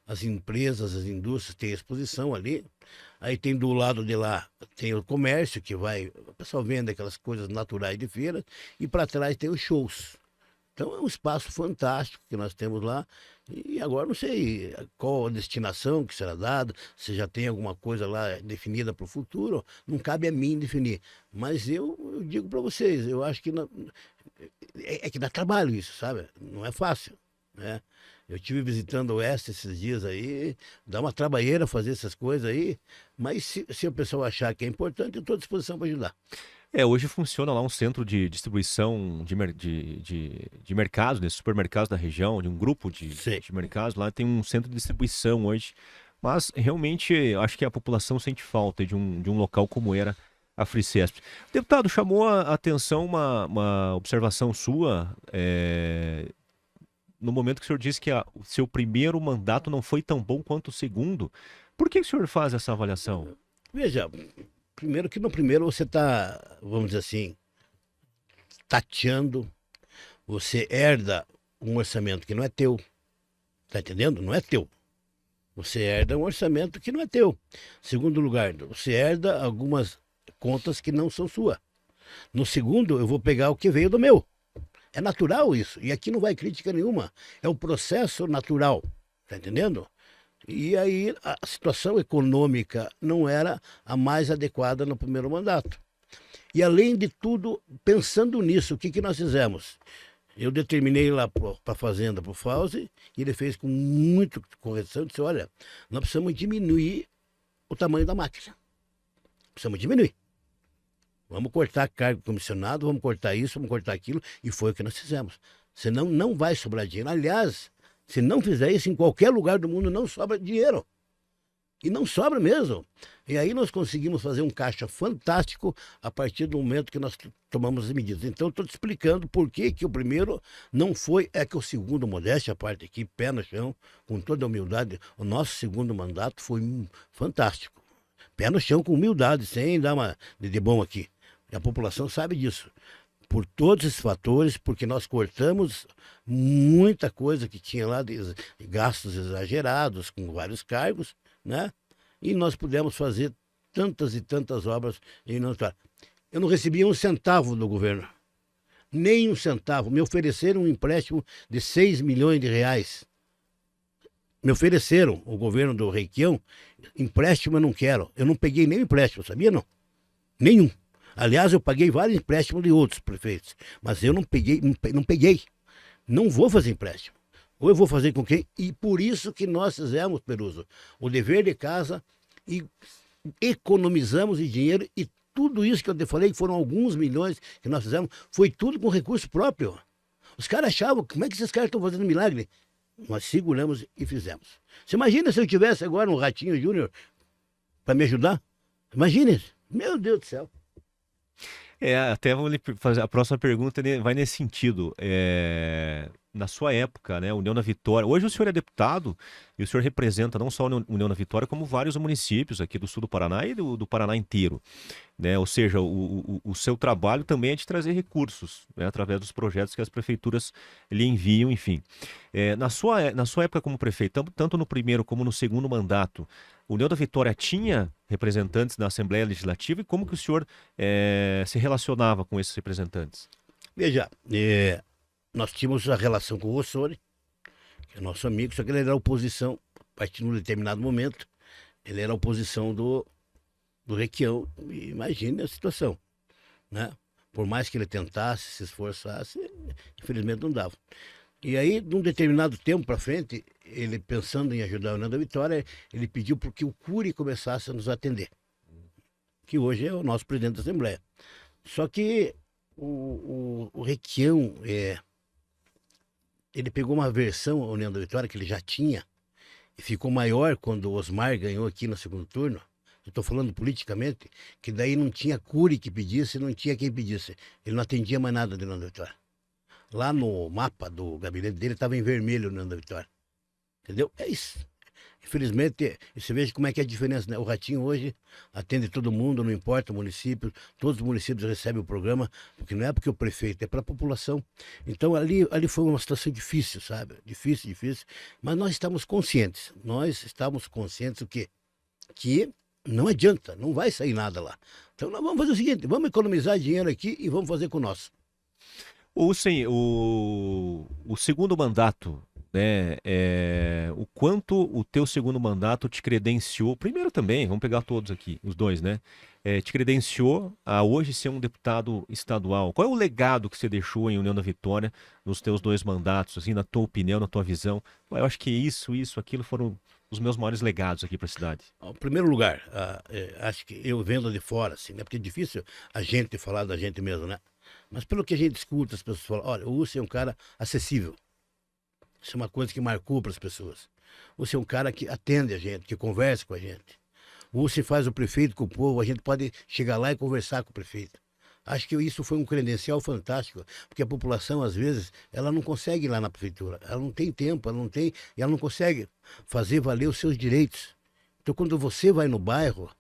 As empresas, as indústrias têm exposição ali. Aí tem do lado de lá, tem o comércio, que o pessoal vende aquelas coisas naturais de feira, e para trás tem os shows. Então é um espaço fantástico que nós temos lá. E agora não sei qual a destinação que será dada, se já tem alguma coisa lá definida para o futuro, não cabe a mim definir. Mas eu digo para vocês, eu acho que que dá trabalho isso, sabe? Não é fácil, né? Eu estive visitando o Oeste esses dias aí, dá uma trabalheira fazer essas coisas aí, mas se o pessoal achar que é importante, eu estou à disposição para ajudar. Hoje funciona lá um centro de distribuição de mercado, né, supermercados da região, de um grupo Sei. de mercados. Lá tem um centro de distribuição hoje. Mas realmente acho que a população sente falta de um local como era a Fricesp. Deputado, chamou a atenção uma observação sua, no momento que o senhor disse que o seu primeiro mandato não foi tão bom quanto o segundo. Por que o senhor faz essa avaliação? Veja, primeiro que no primeiro você está, vamos dizer assim, tateando, você herda um orçamento que não é teu, tá entendendo? Não é teu. Você herda um orçamento que não é teu. Segundo lugar, você herda algumas contas que não são suas. No segundo, eu vou pegar o que veio do meu. É natural isso. E aqui não vai crítica nenhuma. É um processo natural. Tá entendendo? E aí a situação econômica não era a mais adequada no primeiro mandato. E além de tudo, pensando nisso, o que nós fizemos? Eu determinei lá para a fazenda, para o Fauzi, e ele fez com muita correção, disse, olha, nós precisamos diminuir o tamanho da máquina. Precisamos diminuir. Vamos cortar cargo comissionado, vamos cortar isso, vamos cortar aquilo, e foi o que nós fizemos. Senão não vai sobrar dinheiro. Aliás, se não fizer isso, em qualquer lugar do mundo não sobra dinheiro. E não sobra mesmo. E aí nós conseguimos fazer um caixa fantástico a partir do momento que nós tomamos as medidas. Então, estou te explicando por que o primeiro não foi, é que o segundo, modéstia à parte aqui, pé no chão, com toda a humildade, o nosso segundo mandato foi fantástico. Pé no chão, com humildade, sem dar uma de bom aqui. E a população sabe disso. Por todos esses fatores, porque nós cortamos muita coisa que tinha lá de gastos exagerados, com vários cargos, né? E nós pudemos fazer tantas e tantas obras em nosso estado. Eu não recebia um centavo do governo, nem um centavo. Me ofereceram um empréstimo de 6 milhões de reais. Me ofereceram, o governo do Requião, empréstimo eu não quero. Eu não peguei nem empréstimo, sabia não? Nenhum. Aliás, eu paguei vários empréstimos de outros prefeitos, mas eu não peguei, não peguei. Não vou fazer empréstimo. Ou eu vou fazer com quem? E por isso que nós fizemos, Peruso, o dever de casa e economizamos de dinheiro e tudo isso que eu te falei, que foram alguns milhões que nós fizemos, foi tudo com recurso próprio. Os caras achavam, como é que esses caras estão fazendo milagre? Nós seguramos e fizemos. Você imagina se eu tivesse agora um Ratinho Júnior para me ajudar? Imagine, meu Deus do céu. Até vou lhe fazer a próxima pergunta, vai nesse sentido. Na sua época, né, União da Vitória. Hoje o senhor é deputado e o senhor representa não só a União da Vitória, como vários municípios aqui do sul do Paraná e do Paraná inteiro. Né? Ou seja, o seu trabalho também é de trazer recursos, né, através dos projetos que as prefeituras lhe enviam, enfim. Na sua época como prefeito, tanto no primeiro como no segundo mandato, a União da Vitória tinha representantes na Assembleia Legislativa e como que o senhor se relacionava com esses representantes? Veja, nós tínhamos a relação com o Rossoni, que é nosso amigo, só que ele era oposição, a partir de um determinado momento, ele era oposição do Requião. Imagine a situação, né? Por mais que ele tentasse, se esforçasse, infelizmente não dava. E aí, de um determinado tempo para frente, ele pensando em ajudar a União da Vitória, ele pediu para que o Cury começasse a nos atender, que hoje é o nosso presidente da Assembleia. Só que o Requião, ele pegou uma versão, a União da Vitória, que ele já tinha, e ficou maior quando o Osmar ganhou aqui no segundo turno. Eu estou falando politicamente, que daí não tinha Cury que pedisse, não tinha quem pedisse. Ele não atendia mais nada da União da Vitória. Lá no mapa do gabinete dele estava em vermelho a União da Vitória. Entendeu? É isso. Infelizmente, você veja como é que é a diferença, né? O Ratinho hoje atende todo mundo, não importa o município, todos os municípios recebem o programa, porque não é porque o prefeito, é para a população. Então ali foi uma situação difícil, sabe? Difícil, mas nós estamos conscientes o quê? Que não adianta, não vai sair nada lá. Então nós vamos fazer o seguinte, vamos economizar dinheiro aqui e vamos fazer com o nosso. O segundo mandato, né, o quanto o teu segundo mandato te credenciou, primeiro também, vamos pegar todos aqui, os dois, né, te credenciou a hoje ser um deputado estadual. Qual é o legado que você deixou em União da Vitória nos teus dois mandatos, assim, na tua opinião, na tua visão? Eu acho que isso, aquilo foram os meus maiores legados aqui para a cidade. Em primeiro lugar, acho que eu vendo de fora, assim, né? Porque é difícil a gente falar da gente mesmo, né? Mas pelo que a gente escuta, as pessoas falam, olha, o Lúcio é um cara acessível. Isso é uma coisa que marcou para as pessoas. O Lúcio é um cara que atende a gente, que conversa com a gente. O Lúcio faz o prefeito com o povo, a gente pode chegar lá e conversar com o prefeito. Acho que isso foi um credencial fantástico, porque a população, às vezes, ela não consegue ir lá na prefeitura, ela não tem tempo, e ela não consegue fazer valer os seus direitos. Então, quando você vai no bairro,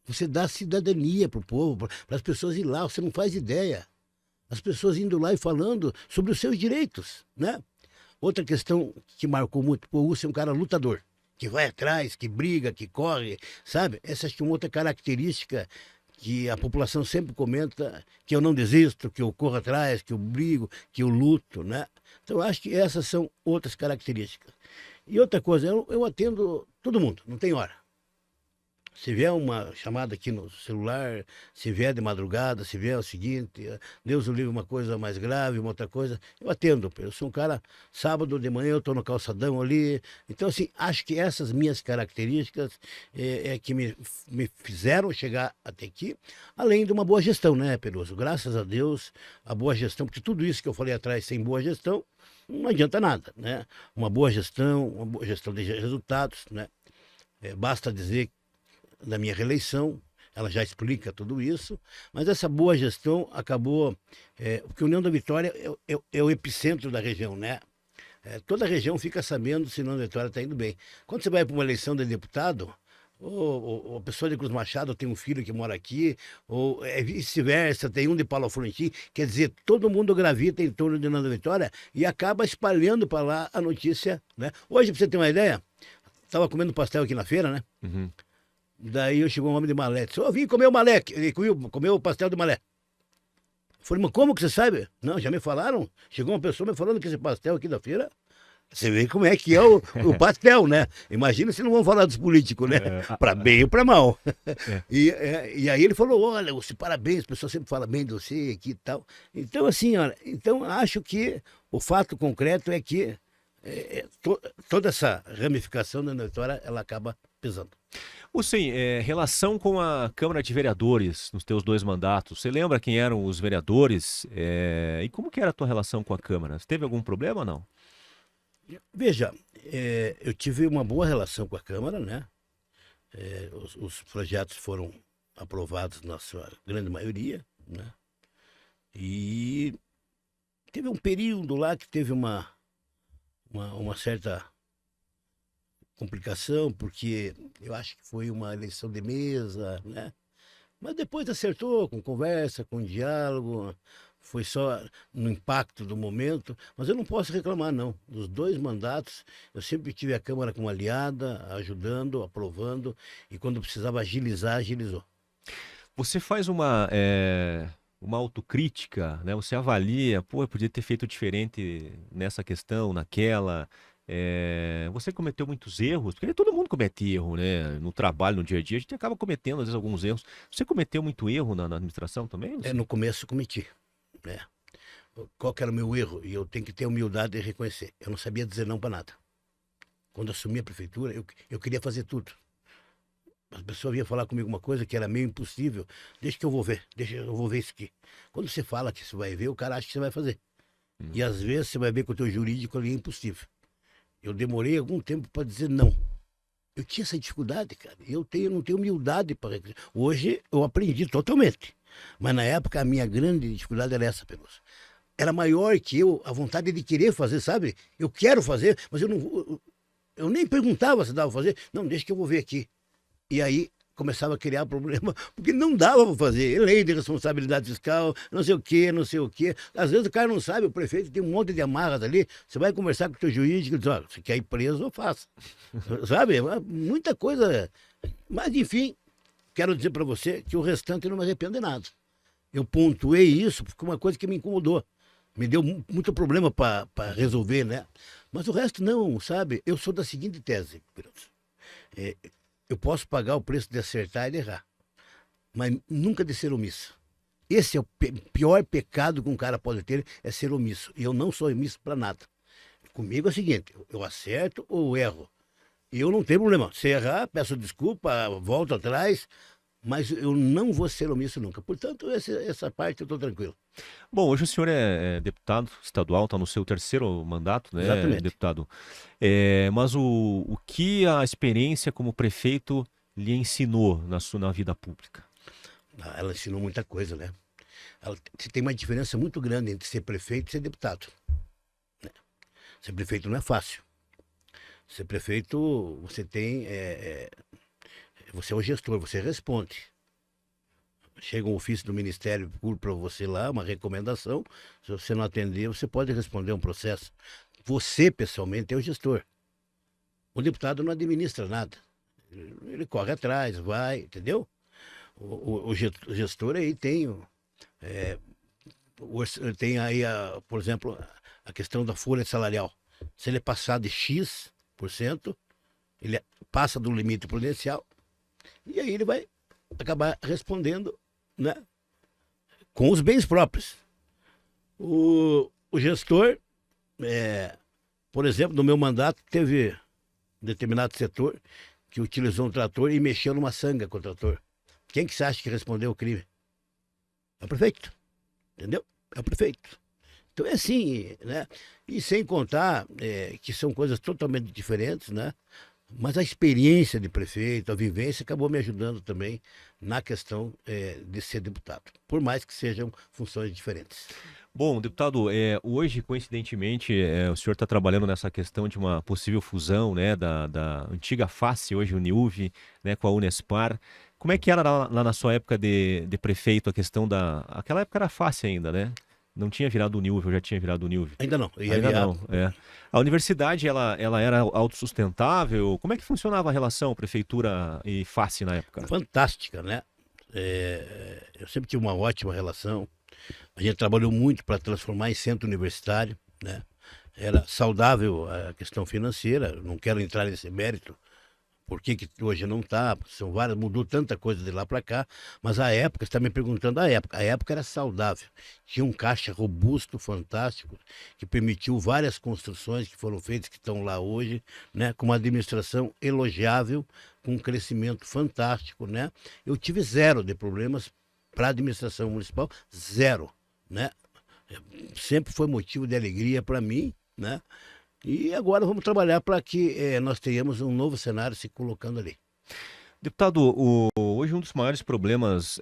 você dá cidadania para o povo, para as pessoas ir lá, você não faz ideia. As pessoas indo lá e falando sobre os seus direitos, né? Outra questão que marcou muito, o Lúcio é um cara lutador, que vai atrás, que briga, que corre, sabe? Essa acho que é uma outra característica que a população sempre comenta, que eu não desisto, que eu corro atrás, que eu brigo, que eu luto, né? Então, acho que essas são outras características. E outra coisa, eu atendo todo mundo, não tem hora. Se vier uma chamada aqui no celular, se vier de madrugada, se vier o seguinte, Deus o livre, uma coisa mais grave, uma outra coisa, eu atendo. Eu sou um cara, sábado de manhã eu estou no calçadão ali. Então, assim, acho que essas minhas características é que me fizeram chegar até aqui, além de uma boa gestão, né, Peroso? Graças a Deus, a boa gestão, porque tudo isso que eu falei atrás, sem boa gestão, não adianta nada, né? Uma boa gestão de resultados, né? Basta dizer da minha reeleição, ela já explica tudo isso, mas essa boa gestão acabou, porque a União da Vitória é o epicentro da região, né? Toda a região fica sabendo se a União da Vitória está indo bem. Quando você vai para uma eleição de deputado, ou a pessoa de Cruz Machado tem um filho que mora aqui, ou vice-versa, tem um de Paulo Frontin, quer dizer, todo mundo gravita em torno de União da Vitória e acaba espalhando para lá a notícia, né? Hoje, para você ter uma ideia, estava comendo pastel aqui na feira, né? Uhum. Daí chegou um homem de malé, disse, vim comer o malé, ele comeu o pastel de malé. Eu falei, mas como que você sabe? Não, já me falaram, chegou uma pessoa me falando que esse pastel aqui da feira, você vê como é que é o pastel, né? Imagina se não vão falar dos políticos, né? Para bem ou para mal. E aí ele falou, olha, você parabéns, o pessoal sempre fala bem de você aqui e tal. Então assim, olha, então acho que o fato concreto é que toda essa ramificação da Vitória, ela acaba pesando. Sim, relação com a Câmara de Vereadores nos teus dois mandatos, você lembra quem eram os vereadores e como que era a tua relação com a Câmara? Você teve algum problema ou não? Veja, eu tive uma boa relação com a Câmara, né? Os projetos foram aprovados na sua grande maioria, né? E teve um período lá que teve uma certa complicação, porque eu acho que foi uma eleição de mesa, né? Mas depois acertou, com conversa, com diálogo, foi só no impacto do momento, mas eu não posso reclamar, não. Dos dois mandatos, eu sempre tive a Câmara como aliada, ajudando, aprovando, e quando precisava agilizar, agilizou. Você faz uma autocrítica, né? Você avalia, pô, eu podia ter feito diferente nessa questão, naquela. Você cometeu muitos erros, porque todo mundo comete erro, né? No trabalho, no dia a dia, a gente acaba cometendo, às vezes, alguns erros. Você cometeu muito erro na administração também? No começo cometi, né? Qual que era o meu erro? E eu tenho que ter humildade de reconhecer. Eu não sabia dizer não para nada. Quando assumi a prefeitura, eu queria fazer tudo. As pessoas vinham falar comigo uma coisa que era meio impossível. Deixa que eu vou ver, isso aqui. Quando você fala que você vai ver, o cara acha que você vai fazer. E às vezes você vai ver que o teu jurídico ali é impossível. Eu demorei algum tempo para dizer não. Eu tinha essa dificuldade, cara. Não tenho humildade para reconhecer. Hoje eu aprendi totalmente. Mas na época a minha grande dificuldade era essa, Peloso. Era maior que eu, a vontade de querer fazer, sabe? Eu quero fazer, mas eu nem perguntava se dava para fazer. Não, deixa que eu vou ver aqui. E aí começava a criar problema, porque não dava para fazer. Lei de responsabilidade fiscal, não sei o quê, não sei o quê. Às vezes o cara não sabe, o prefeito tem um monte de amarras ali. Você vai conversar com o teu juiz e diz, ó, você quer ir preso, eu faço. Sabe? Muita coisa. Mas, enfim, quero dizer para você que o restante eu não me arrependo de nada. Eu pontuei isso porque uma coisa que me incomodou. Me deu muito problema para resolver, né? Mas o resto não, sabe? Eu sou da seguinte tese, Piroso. Eu posso pagar o preço de acertar e de errar, mas nunca de ser omisso. Esse é o pior pecado que um cara pode ter, é ser omisso. E eu não sou omisso para nada. Comigo é o seguinte, eu acerto ou erro. E eu não tenho problema. Se errar, peço desculpa, volto atrás, mas eu não vou ser omisso nunca. Portanto, essa parte eu estou tranquilo. Bom, hoje o senhor é deputado estadual, está no seu terceiro mandato, né, Exatamente. deputado? Mas o que a experiência como prefeito lhe ensinou na vida pública? Ela ensinou muita coisa, né? Tem uma diferença muito grande entre ser prefeito e ser deputado. Né? Ser prefeito não é fácil. Ser prefeito, você tem. Você é o gestor, você responde. Chega um ofício do Ministério para você lá, uma recomendação. Se você não atender, você pode responder um processo. Você, pessoalmente, é o gestor. O deputado não administra nada. Ele corre atrás, vai, entendeu? O gestor aí tem. Tem aí, por exemplo, a questão da folha salarial. Se ele passar de X%, ele passa do limite prudencial e aí ele vai acabar respondendo, né, com os bens próprios. O gestor, por exemplo, no meu mandato, teve um determinado setor que utilizou um trator e mexeu numa sanga com o trator. Quem que você acha que respondeu o crime? É o prefeito, entendeu? É o prefeito. Então é assim, né? E sem contar que são coisas totalmente diferentes, né? Mas a experiência de prefeito, a vivência, acabou me ajudando também na questão de ser deputado, por mais que sejam funções diferentes. Bom, deputado, hoje, coincidentemente, o senhor está trabalhando nessa questão de uma possível fusão, né, da antiga Face, hoje Uniuv, né, com a Unespar. Como é que era lá na sua época de prefeito a questão da... Aquela época era Face ainda, né? Não tinha virado Uniuv, eu já tinha virado Uniuv. Ainda não, Ainda não, é. A universidade, ela era autossustentável? Como é que funcionava a relação prefeitura e Face na época? Fantástica, né? Eu sempre tive uma ótima relação. A gente trabalhou muito para transformar em centro universitário, né? Era saudável a questão financeira, não quero entrar nesse mérito, por que hoje não está, são várias, mudou tanta coisa de lá para cá, mas a época, você está me perguntando a época era saudável, tinha um caixa robusto, fantástico, que permitiu várias construções que foram feitas, que estão lá hoje, né, com uma administração elogiável, com um crescimento fantástico, né? Eu tive zero de problemas para a administração municipal, zero, né? Sempre foi motivo de alegria para mim, né? E agora vamos trabalhar para que nós tenhamos um novo cenário se colocando ali. Deputado, hoje um dos maiores problemas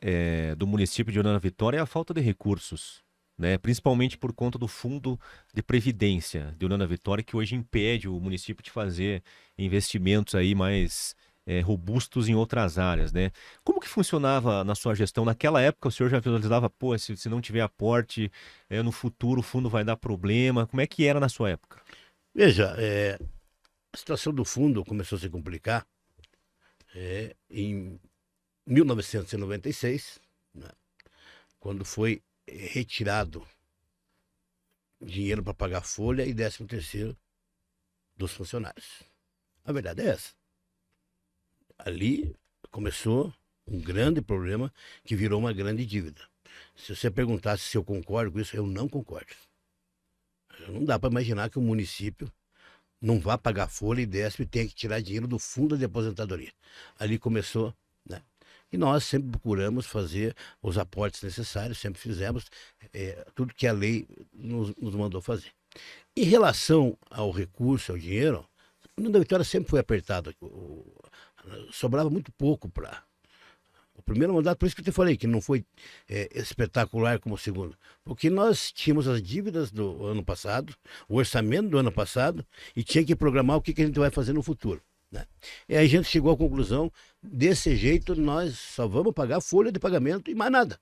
do município de União da Vitória é a falta de recursos, né? Principalmente por conta do Fundo de Previdência de União da Vitória, que hoje impede o município de fazer investimentos aí mais robustos em outras áreas, né? Como que funcionava na sua gestão? Naquela época o senhor já visualizava, pô, se não tiver aporte, no futuro o fundo vai dar problema. Como é que era na sua época? Veja, a situação do fundo começou a se complicar em 1996, né, quando foi retirado dinheiro para pagar folha e 13º dos funcionários. A verdade é essa. Ali começou um grande problema que virou uma grande dívida. Se você perguntasse se eu concordo com isso, eu não concordo. Não dá para imaginar que o município não vá pagar folha e 13º e tenha que tirar dinheiro do fundo de aposentadoria. Ali começou, né? E nós sempre procuramos fazer os aportes necessários, sempre fizemos tudo que a lei nos mandou fazer. Em relação ao recurso, ao dinheiro, a União da Vitória sempre foi apertado. Sobrava muito pouco para o primeiro mandato, por isso que eu te falei que não foi espetacular como o segundo. Porque nós tínhamos as dívidas do ano passado, o orçamento do ano passado, e tinha que programar o que a gente vai fazer no futuro, né? E aí a gente chegou à conclusão, desse jeito nós só vamos pagar folha de pagamento e mais nada.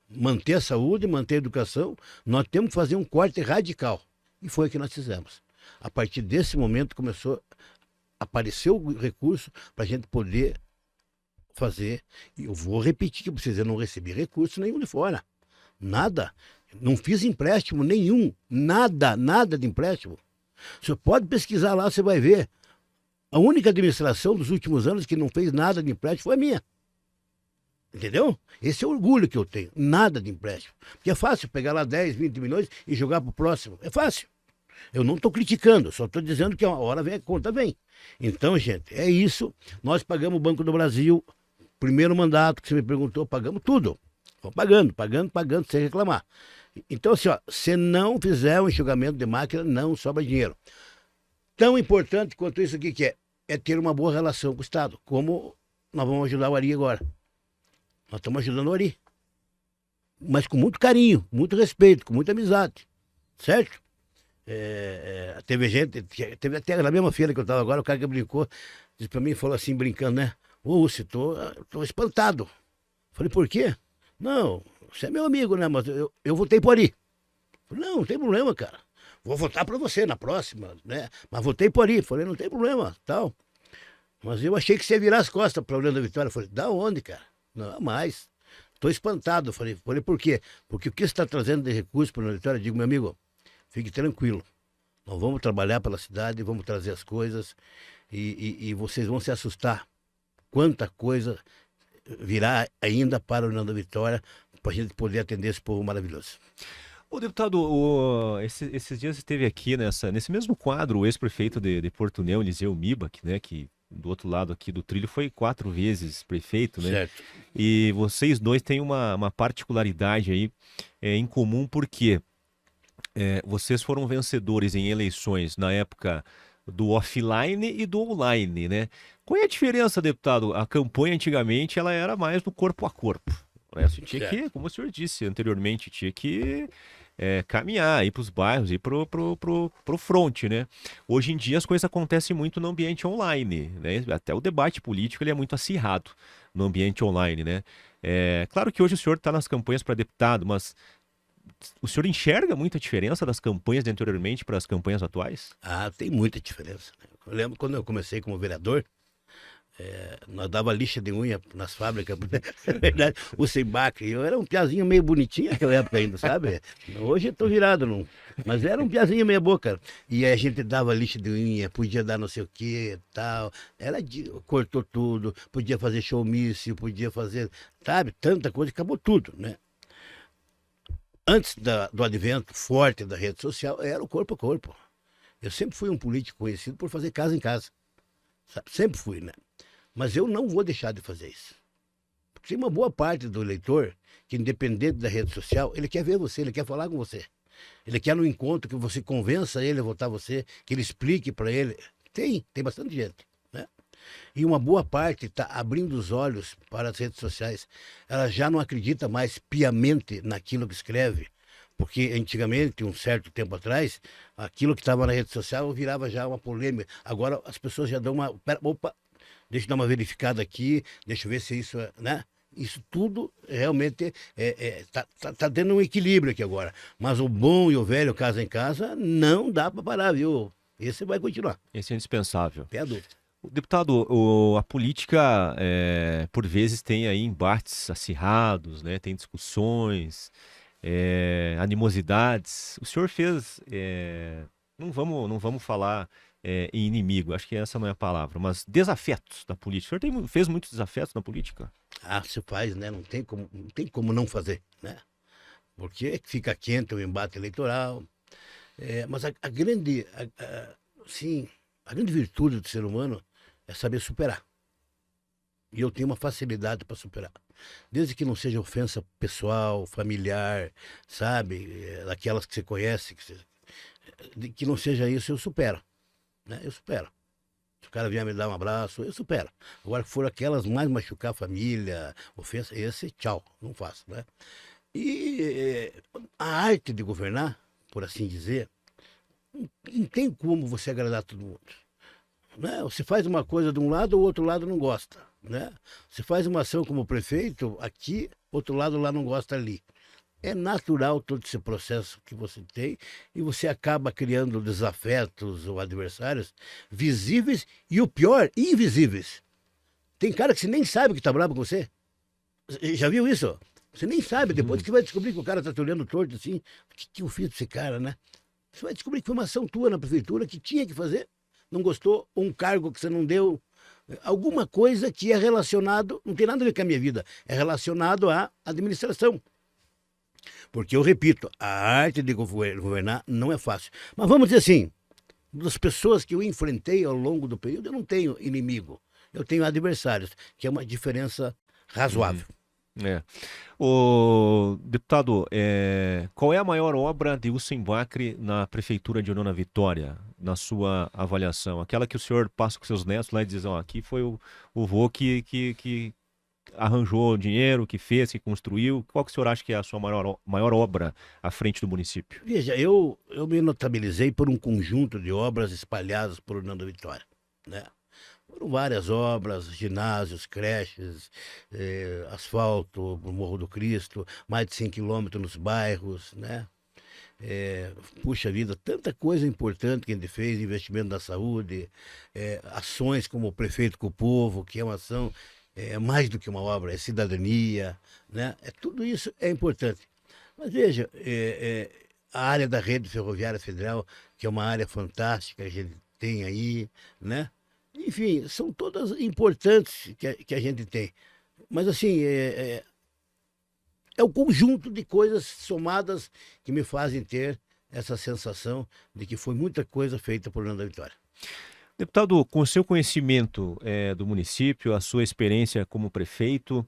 Manter a saúde, manter a educação, nós temos que fazer um corte radical. E foi o que nós fizemos. A partir desse momento começou a aparecer o recurso para a gente poder fazer, e eu vou repetir que vocês, eu não recebi recurso nenhum de fora, nada. Não fiz empréstimo nenhum, nada de empréstimo. Você pode pesquisar lá, você vai ver. A única administração dos últimos anos que não fez nada de empréstimo foi a minha. Entendeu? Esse é o orgulho que eu tenho. Nada de empréstimo. Porque é fácil pegar lá 10, 20 milhões e jogar para o próximo. É fácil. Eu não estou criticando, só estou dizendo que uma hora vem, a conta vem. Então, gente, é isso. Nós pagamos o Banco do Brasil. Primeiro mandato que você me perguntou, pagamos tudo. Vamos pagando, sem reclamar. Então, assim, ó, se não fizer um enxugamento de máquina, não sobra dinheiro. Tão importante quanto isso aqui que é ter uma boa relação com o Estado. Como nós vamos ajudar o Ari agora. Nós estamos ajudando o Ari. Mas com muito carinho, muito respeito, com muita amizade. Certo? Teve gente, teve até na mesma feira que eu estava agora, o cara que brincou, disse para mim, falou assim, brincando, né? Ô, tô espantado. Falei, por quê? Não, você é meu amigo, né? Mas eu votei por Ari. Falei, não tem problema, cara. Vou votar para você na próxima, né? Mas votei por Ari. Falei, não tem problema, tal. Mas eu achei que você ia virar as costas para o Leandro da Vitória. Falei, da onde, cara? Não, mais. Tô espantado. Falei, por quê? Porque o que você está trazendo de recurso para o Leandro da Vitória, eu digo, meu amigo, fique tranquilo. Nós vamos trabalhar pela cidade, vamos trazer as coisas e vocês vão se assustar. Quanta coisa virá ainda para o Leandro da Vitória para a gente poder atender esse povo maravilhoso. Ô, deputado, esses dias esteve aqui nesse mesmo quadro o ex-prefeito de Porto União, Eliseu Mibach, né, que do outro lado aqui do trilho foi 4 vezes prefeito, né? Certo. E vocês dois têm uma particularidade aí em comum, porque vocês foram vencedores em eleições na época do offline e do online, né? Qual é a diferença, deputado? A campanha antigamente ela era mais no corpo a corpo. Né? Você tinha que, como o senhor disse anteriormente, tinha que caminhar, ir para os bairros, ir pro front, né? Hoje em dia as coisas acontecem muito no ambiente online, né? Até o debate político ele é muito acirrado no ambiente online, né? Claro que hoje o senhor está nas campanhas para deputado, mas o senhor enxerga muita diferença das campanhas de anteriormente para as campanhas atuais? Ah, tem muita diferença. Eu lembro quando eu comecei como vereador, nós dava lixa de unha nas fábricas, na verdade, o Seibacre. Eu era um piazinho meio bonitinho naquela época ainda, sabe? Hoje eu tô virado, não. Mas era um piazinho meia boca. E a gente dava lixa de unha, podia dar não sei o que tal. Cortou tudo, podia fazer showmício, podia fazer, sabe? Tanta coisa, acabou tudo, né? Antes do advento forte da rede social, era o corpo a corpo. Eu sempre fui um político conhecido por fazer casa em casa. Sabe? Sempre fui, né? Mas eu não vou deixar de fazer isso. Porque tem uma boa parte do eleitor que, independente da rede social, ele quer ver você, ele quer falar com você. Ele quer no encontro que você convença ele a votar você, que ele explique para ele. Tem bastante gente, né? E uma boa parte está abrindo os olhos para as redes sociais. Ela já não acredita mais piamente naquilo que escreve. Porque antigamente, um certo tempo atrás, aquilo que estava na rede social virava já uma polêmica. Agora as pessoas já dão uma... Opa, deixa eu dar uma verificada aqui, deixa eu ver se isso... né? Isso tudo realmente tá tendo um equilíbrio aqui agora. Mas o bom e o velho casa em casa não dá para parar, viu? Esse vai continuar. Esse é indispensável. Tem a dúvida. Deputado, a política, por vezes, tem aí embates acirrados, né? Tem discussões, animosidades. O senhor fez, não vamos falar em inimigo, acho que essa não é a palavra, mas desafetos da política. O senhor fez muitos desafetos na política? Ah, se faz, né? Não tem como não fazer, né? Porque fica quente o embate eleitoral. Mas a grande virtude do ser humano é saber superar. E eu tenho uma facilidade para superar. Desde que não seja ofensa pessoal, familiar, sabe? Daquelas que você conhece, que não seja isso, eu supero. Né? Eu supero. Se o cara vier me dar um abraço, eu supero. Agora, que for aquelas mais machucar a família, ofensa, esse, tchau, não faço, né? E a arte de governar, por assim dizer, não tem como você agradar todo mundo. Né? Você faz uma coisa de um lado, o outro lado não gosta. Né? Você faz uma ação como prefeito aqui, outro lado lá não gosta ali. É natural todo esse processo que você tem e você acaba criando desafetos ou adversários visíveis e, o pior, invisíveis. Tem cara que você nem sabe que tá bravo com você. Já viu isso? Você nem sabe, depois que você vai descobrir que o cara tá te olhando torto assim, o que eu fiz pra esse cara, né? Você vai descobrir que foi uma ação tua na prefeitura que tinha que fazer, não gostou, ou um cargo que você não deu, alguma coisa que é relacionado, não tem nada a ver com a minha vida, é relacionado à administração. Porque eu repito, a arte de governar não é fácil. Mas vamos dizer assim, das pessoas que eu enfrentei ao longo do período, eu não tenho inimigo, eu tenho adversários, que é uma diferença razoável. É. O deputado, qual é a maior obra de Hussein Bacri na prefeitura de União da Vitória, na sua avaliação? Aquela que o senhor passa com seus netos lá e diz, ó, aqui foi o vô que arranjou dinheiro, que fez, que construiu. Qual que o senhor acha que é a sua maior obra à frente do município? Veja, eu me notabilizei por um conjunto de obras espalhadas por União da Vitória, né? Foram várias obras, ginásios, creches, asfalto no Morro do Cristo, mais de 100 quilômetros nos bairros, né? Puxa vida, tanta coisa importante que a gente fez, investimento na saúde, ações como o Prefeito com o Povo, que é uma ação, mais do que uma obra, é cidadania, né? Tudo isso é importante. Mas veja, a área da rede ferroviária federal, que é uma área fantástica que a gente tem aí, né? Enfim, são todas importantes que a gente tem. Mas assim, é o conjunto de coisas somadas que me fazem ter essa sensação de que foi muita coisa feita por União da Vitória. Deputado, com o seu conhecimento do município, a sua experiência como prefeito,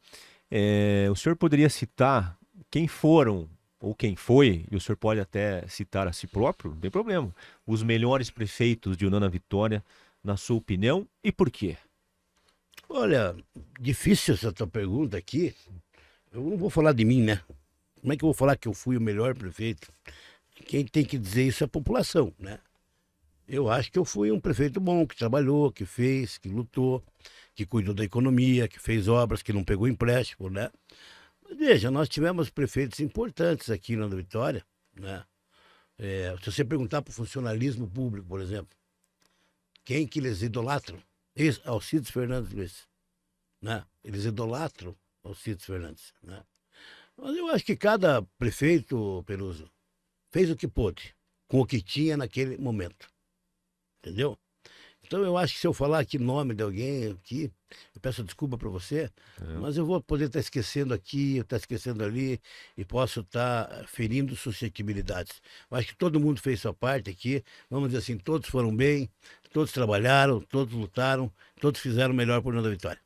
o senhor poderia citar quem foram ou quem foi, e o senhor pode até citar a si próprio, não tem problema, os melhores prefeitos de União da Vitória, na sua opinião, e por quê? Olha, difícil essa tua pergunta aqui. Eu não vou falar de mim, né? Como é que eu vou falar que eu fui o melhor prefeito? Quem tem que dizer isso é a população, né? Eu acho que eu fui um prefeito bom, que trabalhou, que fez, que lutou, que cuidou da economia, que fez obras, que não pegou empréstimo, né? Mas veja, nós tivemos prefeitos importantes aqui na Vitória, né? Se você perguntar para o funcionalismo público, por exemplo, quem que eles idolatram? Alcides Fernandes Luiz, né? Eles idolatram Alcides Fernandes, né? Mas eu acho que cada prefeito, Peluso, fez o que pôde, com o que tinha naquele momento, entendeu? Então eu acho que se eu falar aqui nome de alguém aqui, eu peço desculpa para você, mas eu vou poder estar esquecendo aqui, estar esquecendo ali, e posso estar ferindo suscetibilidades. Eu acho que todo mundo fez sua parte aqui, vamos dizer assim, todos foram bem, todos trabalharam, todos lutaram, todos fizeram o melhor por União da Vitória.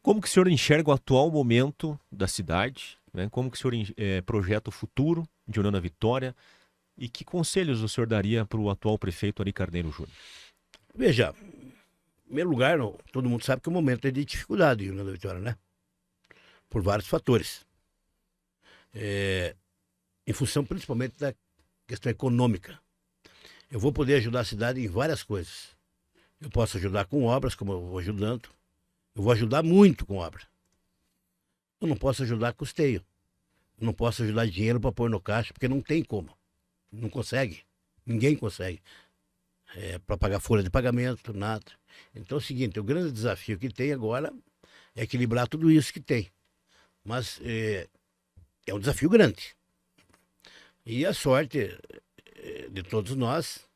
Como que o senhor enxerga o atual momento da cidade, né? Como que o senhor projeta o futuro de União da Vitória e que conselhos o senhor daria para o atual prefeito Ari Carneiro Júnior? Veja, em primeiro lugar, todo mundo sabe que o momento é de dificuldade em União da Vitória, né? Por vários fatores. Em função principalmente da questão econômica. Eu vou poder ajudar a cidade em várias coisas. Eu posso ajudar com obras, como eu vou ajudando. Eu vou ajudar muito com obra. Eu não posso ajudar com custeio. Eu não posso ajudar dinheiro para pôr no caixa, porque não tem como. Não consegue. Ninguém consegue. Para pagar folha de pagamento, nada. Então é o seguinte, o grande desafio que tem agora é equilibrar tudo isso que tem. Mas é um desafio grande. E a sorte de todos nós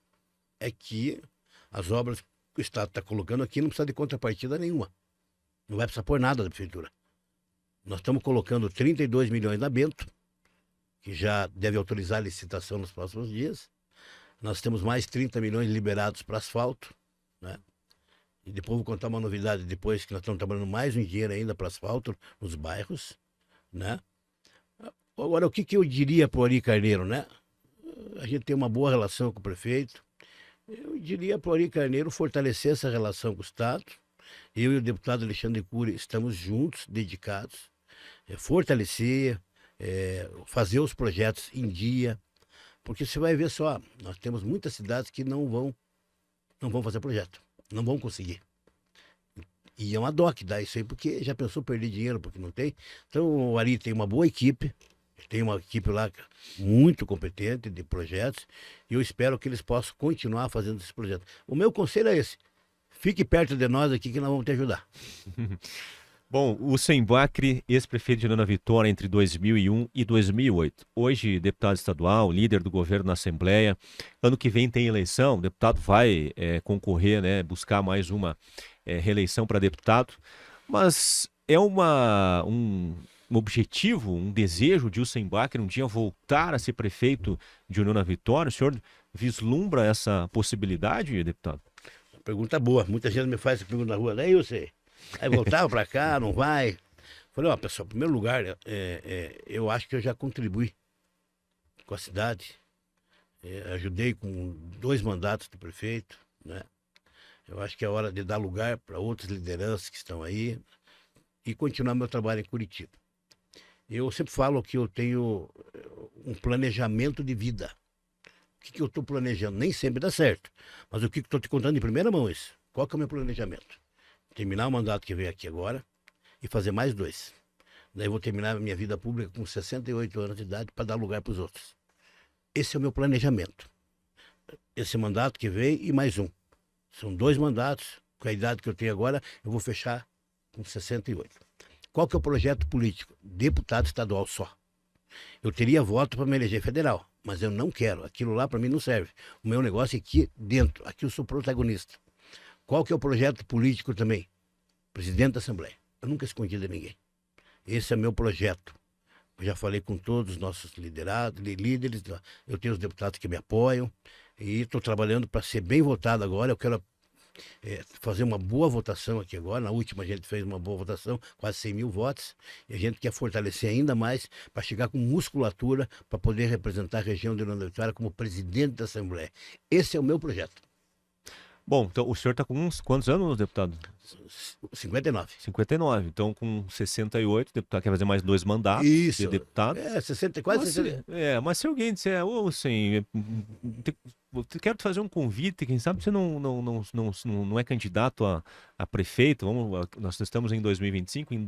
é que as obras que o Estado está colocando aqui não precisa de contrapartida nenhuma. Não vai precisar pôr nada da prefeitura. Nós estamos colocando 32 milhões na Bento, que já deve autorizar a licitação nos próximos dias. Nós temos mais 30 milhões liberados para asfalto, né? E depois vou contar uma novidade depois, que nós estamos trabalhando mais um dinheiro ainda para asfalto nos bairros, né? Agora, o que eu diria para o Ari Carneiro, né? A gente tem uma boa relação com o prefeito. Eu diria para o Ari Carneiro fortalecer essa relação com o Estado. Eu e o deputado Alexandre Cury estamos juntos, dedicados, fortalecer, fazer os projetos em dia, porque você vai ver só, nós temos muitas cidades que não vão fazer projeto, não vão conseguir. E é uma dó que dá isso aí, porque já pensou perder dinheiro, porque não tem. Então o Ari tem uma boa equipe, tem uma equipe lá muito competente de projetos, e eu espero que eles possam continuar fazendo esse projeto. O meu conselho é esse: fique perto de nós aqui que nós vamos te ajudar. Bom, o Hussein Bacri, ex-prefeito de Nona Vitória entre 2001 e 2008. Hoje, deputado estadual, líder do governo na Assembleia. Ano que vem tem eleição, o deputado vai concorrer, né, buscar mais uma reeleição para deputado. Mas é um objetivo, um desejo de Hussein Bacri um dia voltar a ser prefeito de Nona Vitória? O senhor vislumbra essa possibilidade, deputado? Pergunta boa. Muita gente me faz essa pergunta na rua. Daí você vai voltar para cá, não vai? Falei, ó, pessoal, em primeiro lugar, eu acho que eu já contribuí com a cidade. Ajudei com 2 mandatos de prefeito, né? Eu acho que é hora de dar lugar para outras lideranças que estão aí e continuar meu trabalho em Curitiba. Eu sempre falo que eu tenho um planejamento de vida. O que eu estou planejando? Nem sempre dá certo. Mas o que estou te contando em primeira mão isso? Qual que é o meu planejamento? Terminar o mandato que vem aqui agora e fazer mais 2. Daí eu vou terminar a minha vida pública com 68 anos de idade para dar lugar para os outros. Esse é o meu planejamento. Esse mandato que vem e mais um. São 2 mandatos. Com a idade que eu tenho agora, eu vou fechar com 68. Qual que é o projeto político? Deputado estadual só. Eu teria voto para me eleger federal, mas eu não quero. Aquilo lá para mim não serve. O meu negócio é aqui dentro. Aqui eu sou protagonista. Qual que é o projeto político também? Presidente da Assembleia. Eu nunca escondi de ninguém. Esse é meu projeto. Eu já falei com todos os nossos líderes. Eu tenho os deputados que me apoiam. E estou trabalhando para ser bem votado agora. Eu quero fazer uma boa votação aqui agora. Na última a gente fez uma boa votação, quase 100 mil votos. E a gente quer fortalecer ainda mais para chegar com musculatura para poder representar a região de Nona Vitória como presidente da Assembleia. Esse é o meu projeto. Bom, então o senhor está com quantos anos, deputado? 59. 59. Então, com 68, o deputado quer fazer mais 2 mandatos Isso. de deputado. 60, quase Mas 60. mas se alguém disser, ô, assim, quero te fazer um convite, quem sabe você não é candidato a prefeito, nós estamos em 2025, em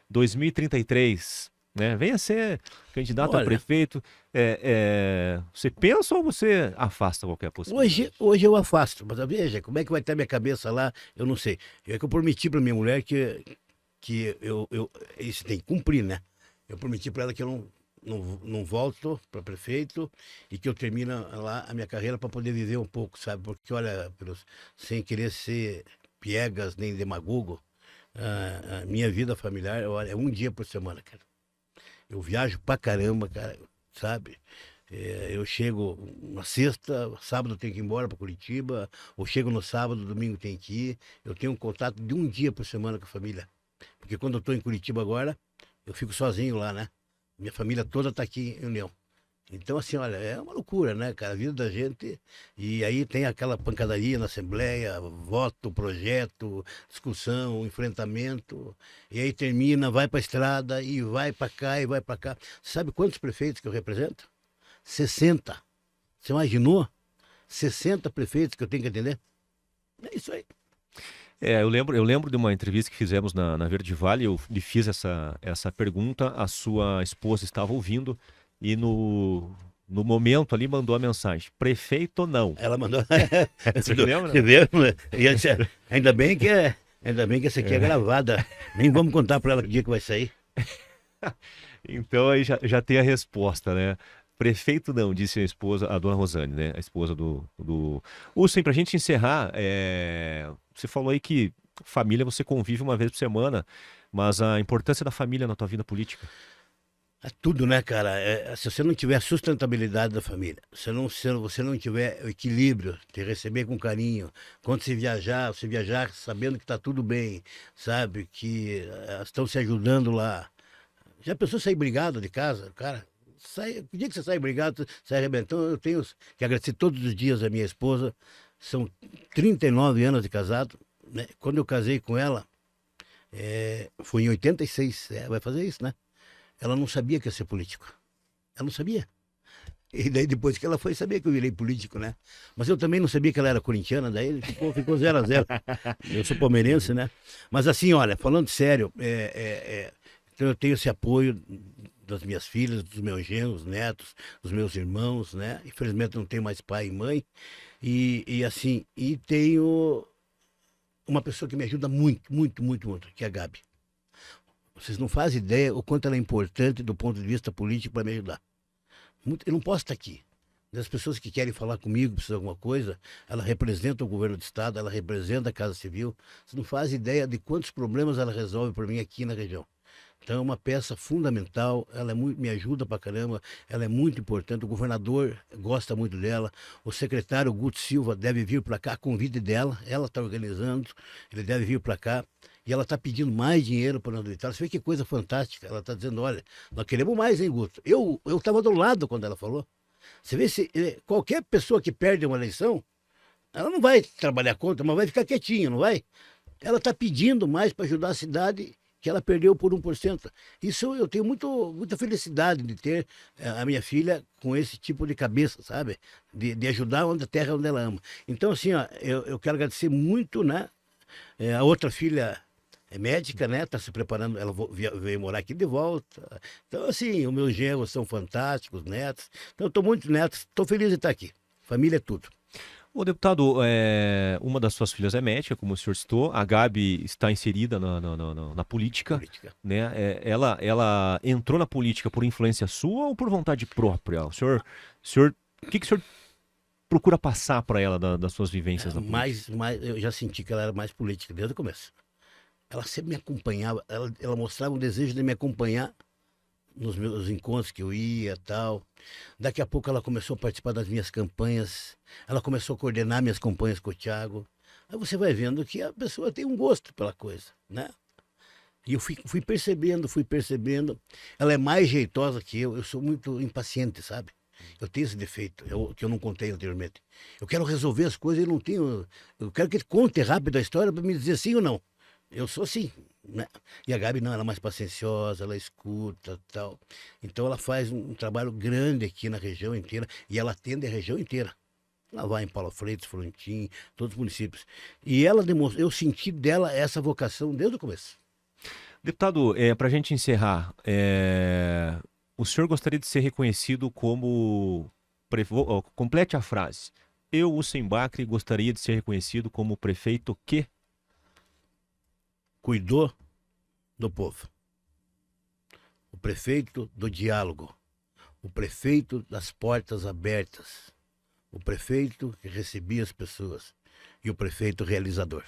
2033, né? Venha ser candidato a Olha, prefeito. Você pensa ou você afasta qualquer possibilidade? hoje eu afasto, mas veja, como é que vai estar minha cabeça lá, eu não sei. É que eu prometi para minha mulher que isso tem que cumprir, né? Eu prometi para ela que eu não volto para prefeito e que eu termino lá a minha carreira para poder viver um pouco, sabe? Porque, olha, sem querer ser piegas nem demagogo, a minha vida familiar, olha, é um dia por semana, cara. Eu viajo pra caramba, cara, sabe? Eu chego na sexta, sábado eu tenho que ir embora para Curitiba, ou chego no sábado, domingo tenho que ir. Eu tenho um contato de um dia por semana com a família. Porque quando eu estou em Curitiba agora, eu fico sozinho lá, né? Minha família toda está aqui em União. Então, assim, olha, é uma loucura, né, cara? A vida da gente. E aí tem aquela pancadaria na Assembleia, voto, projeto, discussão, enfrentamento. E aí termina, vai para a estrada e vai para cá e vai para cá. Sabe quantos prefeitos que eu represento? 60. Você imaginou? 60 prefeitos que eu tenho que atender? É isso aí. Eu lembro de uma entrevista que fizemos na Verde Vale, eu lhe fiz essa pergunta, a sua esposa estava ouvindo e no momento ali mandou a mensagem, prefeito ou não? Ela mandou. Você lembra? Você viu? Ainda bem que essa aqui é gravada. Nem vamos contar para ela que dia que vai sair. Então aí já tem a resposta, né? Prefeito não, disse a esposa, a dona Rosane, né? A esposa do... Hussein, pra gente encerrar, você falou aí que família você convive uma vez por semana, mas a importância da família na tua vida política? É tudo, né, cara? Se você não tiver a sustentabilidade da família, se você não tiver o equilíbrio, te receber com carinho, quando você viajar sabendo que tá tudo bem, sabe? Que elas estão se ajudando lá. Já pensou sair brigado de casa? Cara, o dia que você sai brigado, sai arrebentando. Eu tenho que agradecer todos os dias a minha esposa. São 39 anos de casado, né? Quando eu casei com ela, foi em 86, vai fazer isso, né? Ela não sabia que ia ser político. Ela não sabia. E daí depois que ela foi, sabia que eu virei político, né? Mas eu também não sabia que ela era corintiana, daí ficou 0-0. Eu sou palmeirense, né? Mas assim, olha, falando sério, então eu tenho esse apoio das minhas filhas, dos meus genros, netos, dos meus irmãos, né? Infelizmente não tenho mais pai e mãe. E assim, e tenho uma pessoa que me ajuda muito, muito, muito, muito, que é a Gabi. Vocês não fazem ideia o quanto ela é importante do ponto de vista político para me ajudar. Eu não posso estar aqui. Das pessoas que querem falar comigo, precisam de alguma coisa, ela representa o governo do estado, ela representa a Casa Civil. Vocês não fazem ideia de quantos problemas ela resolve por mim aqui na região. Então é uma peça fundamental, ela me ajuda pra caramba, ela é muito importante, o governador gosta muito dela, o secretário Guto Silva deve vir para cá, a convite dela, ela está organizando, ele deve vir para cá, e ela está pedindo mais dinheiro para nós do Estado. Você vê que coisa fantástica, ela está dizendo, olha, nós queremos mais, hein, Guto? Eu estava do lado quando ela falou. Você vê se qualquer pessoa que perde uma eleição, ela não vai trabalhar contra, mas vai ficar quietinha, não vai? Ela está pedindo mais para ajudar a cidade que ela perdeu por 1%. Isso eu tenho muita felicidade de ter a minha filha com esse tipo de cabeça, sabe? De ajudar a terra onde ela ama. Então, assim, ó, eu quero agradecer muito, né? A outra filha é médica, né? Está se preparando, ela veio morar aqui de volta. Então, assim, os meus genros são fantásticos, netos. Então, eu estou muito neto, estou feliz de estar aqui. Família é tudo. Ô, deputado, uma das suas filhas é médica, como o senhor citou, a Gabi está inserida na política, né? Ela entrou na política por influência sua ou por vontade própria? O senhor, o que o senhor procura passar para ela das suas vivências na política? Eu já senti que ela era mais política desde o começo. Ela sempre me acompanhava, ela mostrava um desejo de me acompanhar nos meus encontros que eu ia e tal. Daqui a pouco ela começou a participar das minhas campanhas, ela começou a coordenar minhas campanhas com o Thiago. Aí você vai vendo que a pessoa tem um gosto pela coisa, né? E eu fui percebendo. Ela é mais jeitosa que eu sou muito impaciente, sabe? Eu tenho esse defeito, que eu não contei anteriormente. Eu quero resolver as coisas e não tenho... Eu quero que ele conte rápido a história para me dizer sim ou não. Eu sou assim, né? E a Gabi não, ela é mais pacienciosa, ela escuta tal. Então ela faz um trabalho grande aqui na região inteira e ela atende a região inteira. Ela vai em Paulo Freitas, Frontin, todos os municípios. E ela demonstrou, eu senti dela essa vocação desde o começo. Deputado, para a gente encerrar, o senhor gostaria de ser reconhecido como... Complete a frase. Eu, Hussein Bacri, gostaria de ser reconhecido como prefeito que... Cuidou do povo. O prefeito do diálogo. O prefeito das portas abertas. O prefeito que recebia as pessoas. E o prefeito realizador.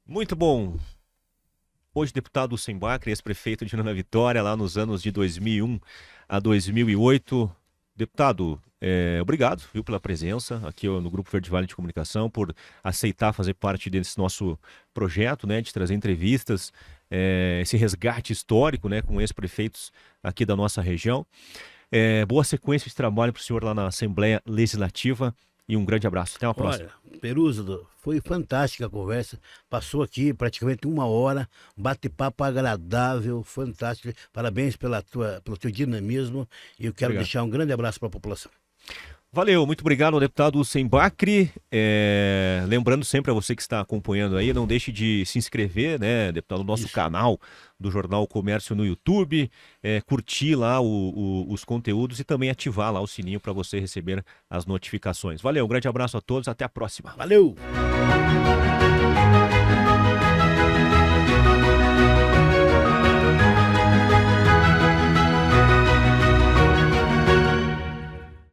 Muito bom. Hoje, deputado Hussein Bacri, ex-prefeito de Nona Vitória, lá nos anos de 2001 a 2008. Deputado, obrigado, viu, pela presença aqui no Grupo Verde Vale de Comunicação, por aceitar fazer parte desse nosso projeto, né, de trazer entrevistas, esse resgate histórico, né, com ex-prefeitos aqui da nossa região. Boa sequência de trabalho para o senhor lá na Assembleia Legislativa e um grande abraço. Até uma próxima. Olha, Peruso, foi fantástica a conversa. Passou aqui praticamente 1 hora, bate-papo agradável, fantástico. Parabéns pelo teu dinamismo e eu quero deixar um grande abraço para a população. Valeu, muito obrigado ao deputado Hussein Bacri. Lembrando sempre a você que está acompanhando aí, não deixe de se inscrever, né, deputado, no nosso canal do Jornal Comércio no YouTube, curtir lá os conteúdos e também ativar lá o sininho para você receber as notificações. Valeu, um grande abraço a todos, até a próxima. Valeu!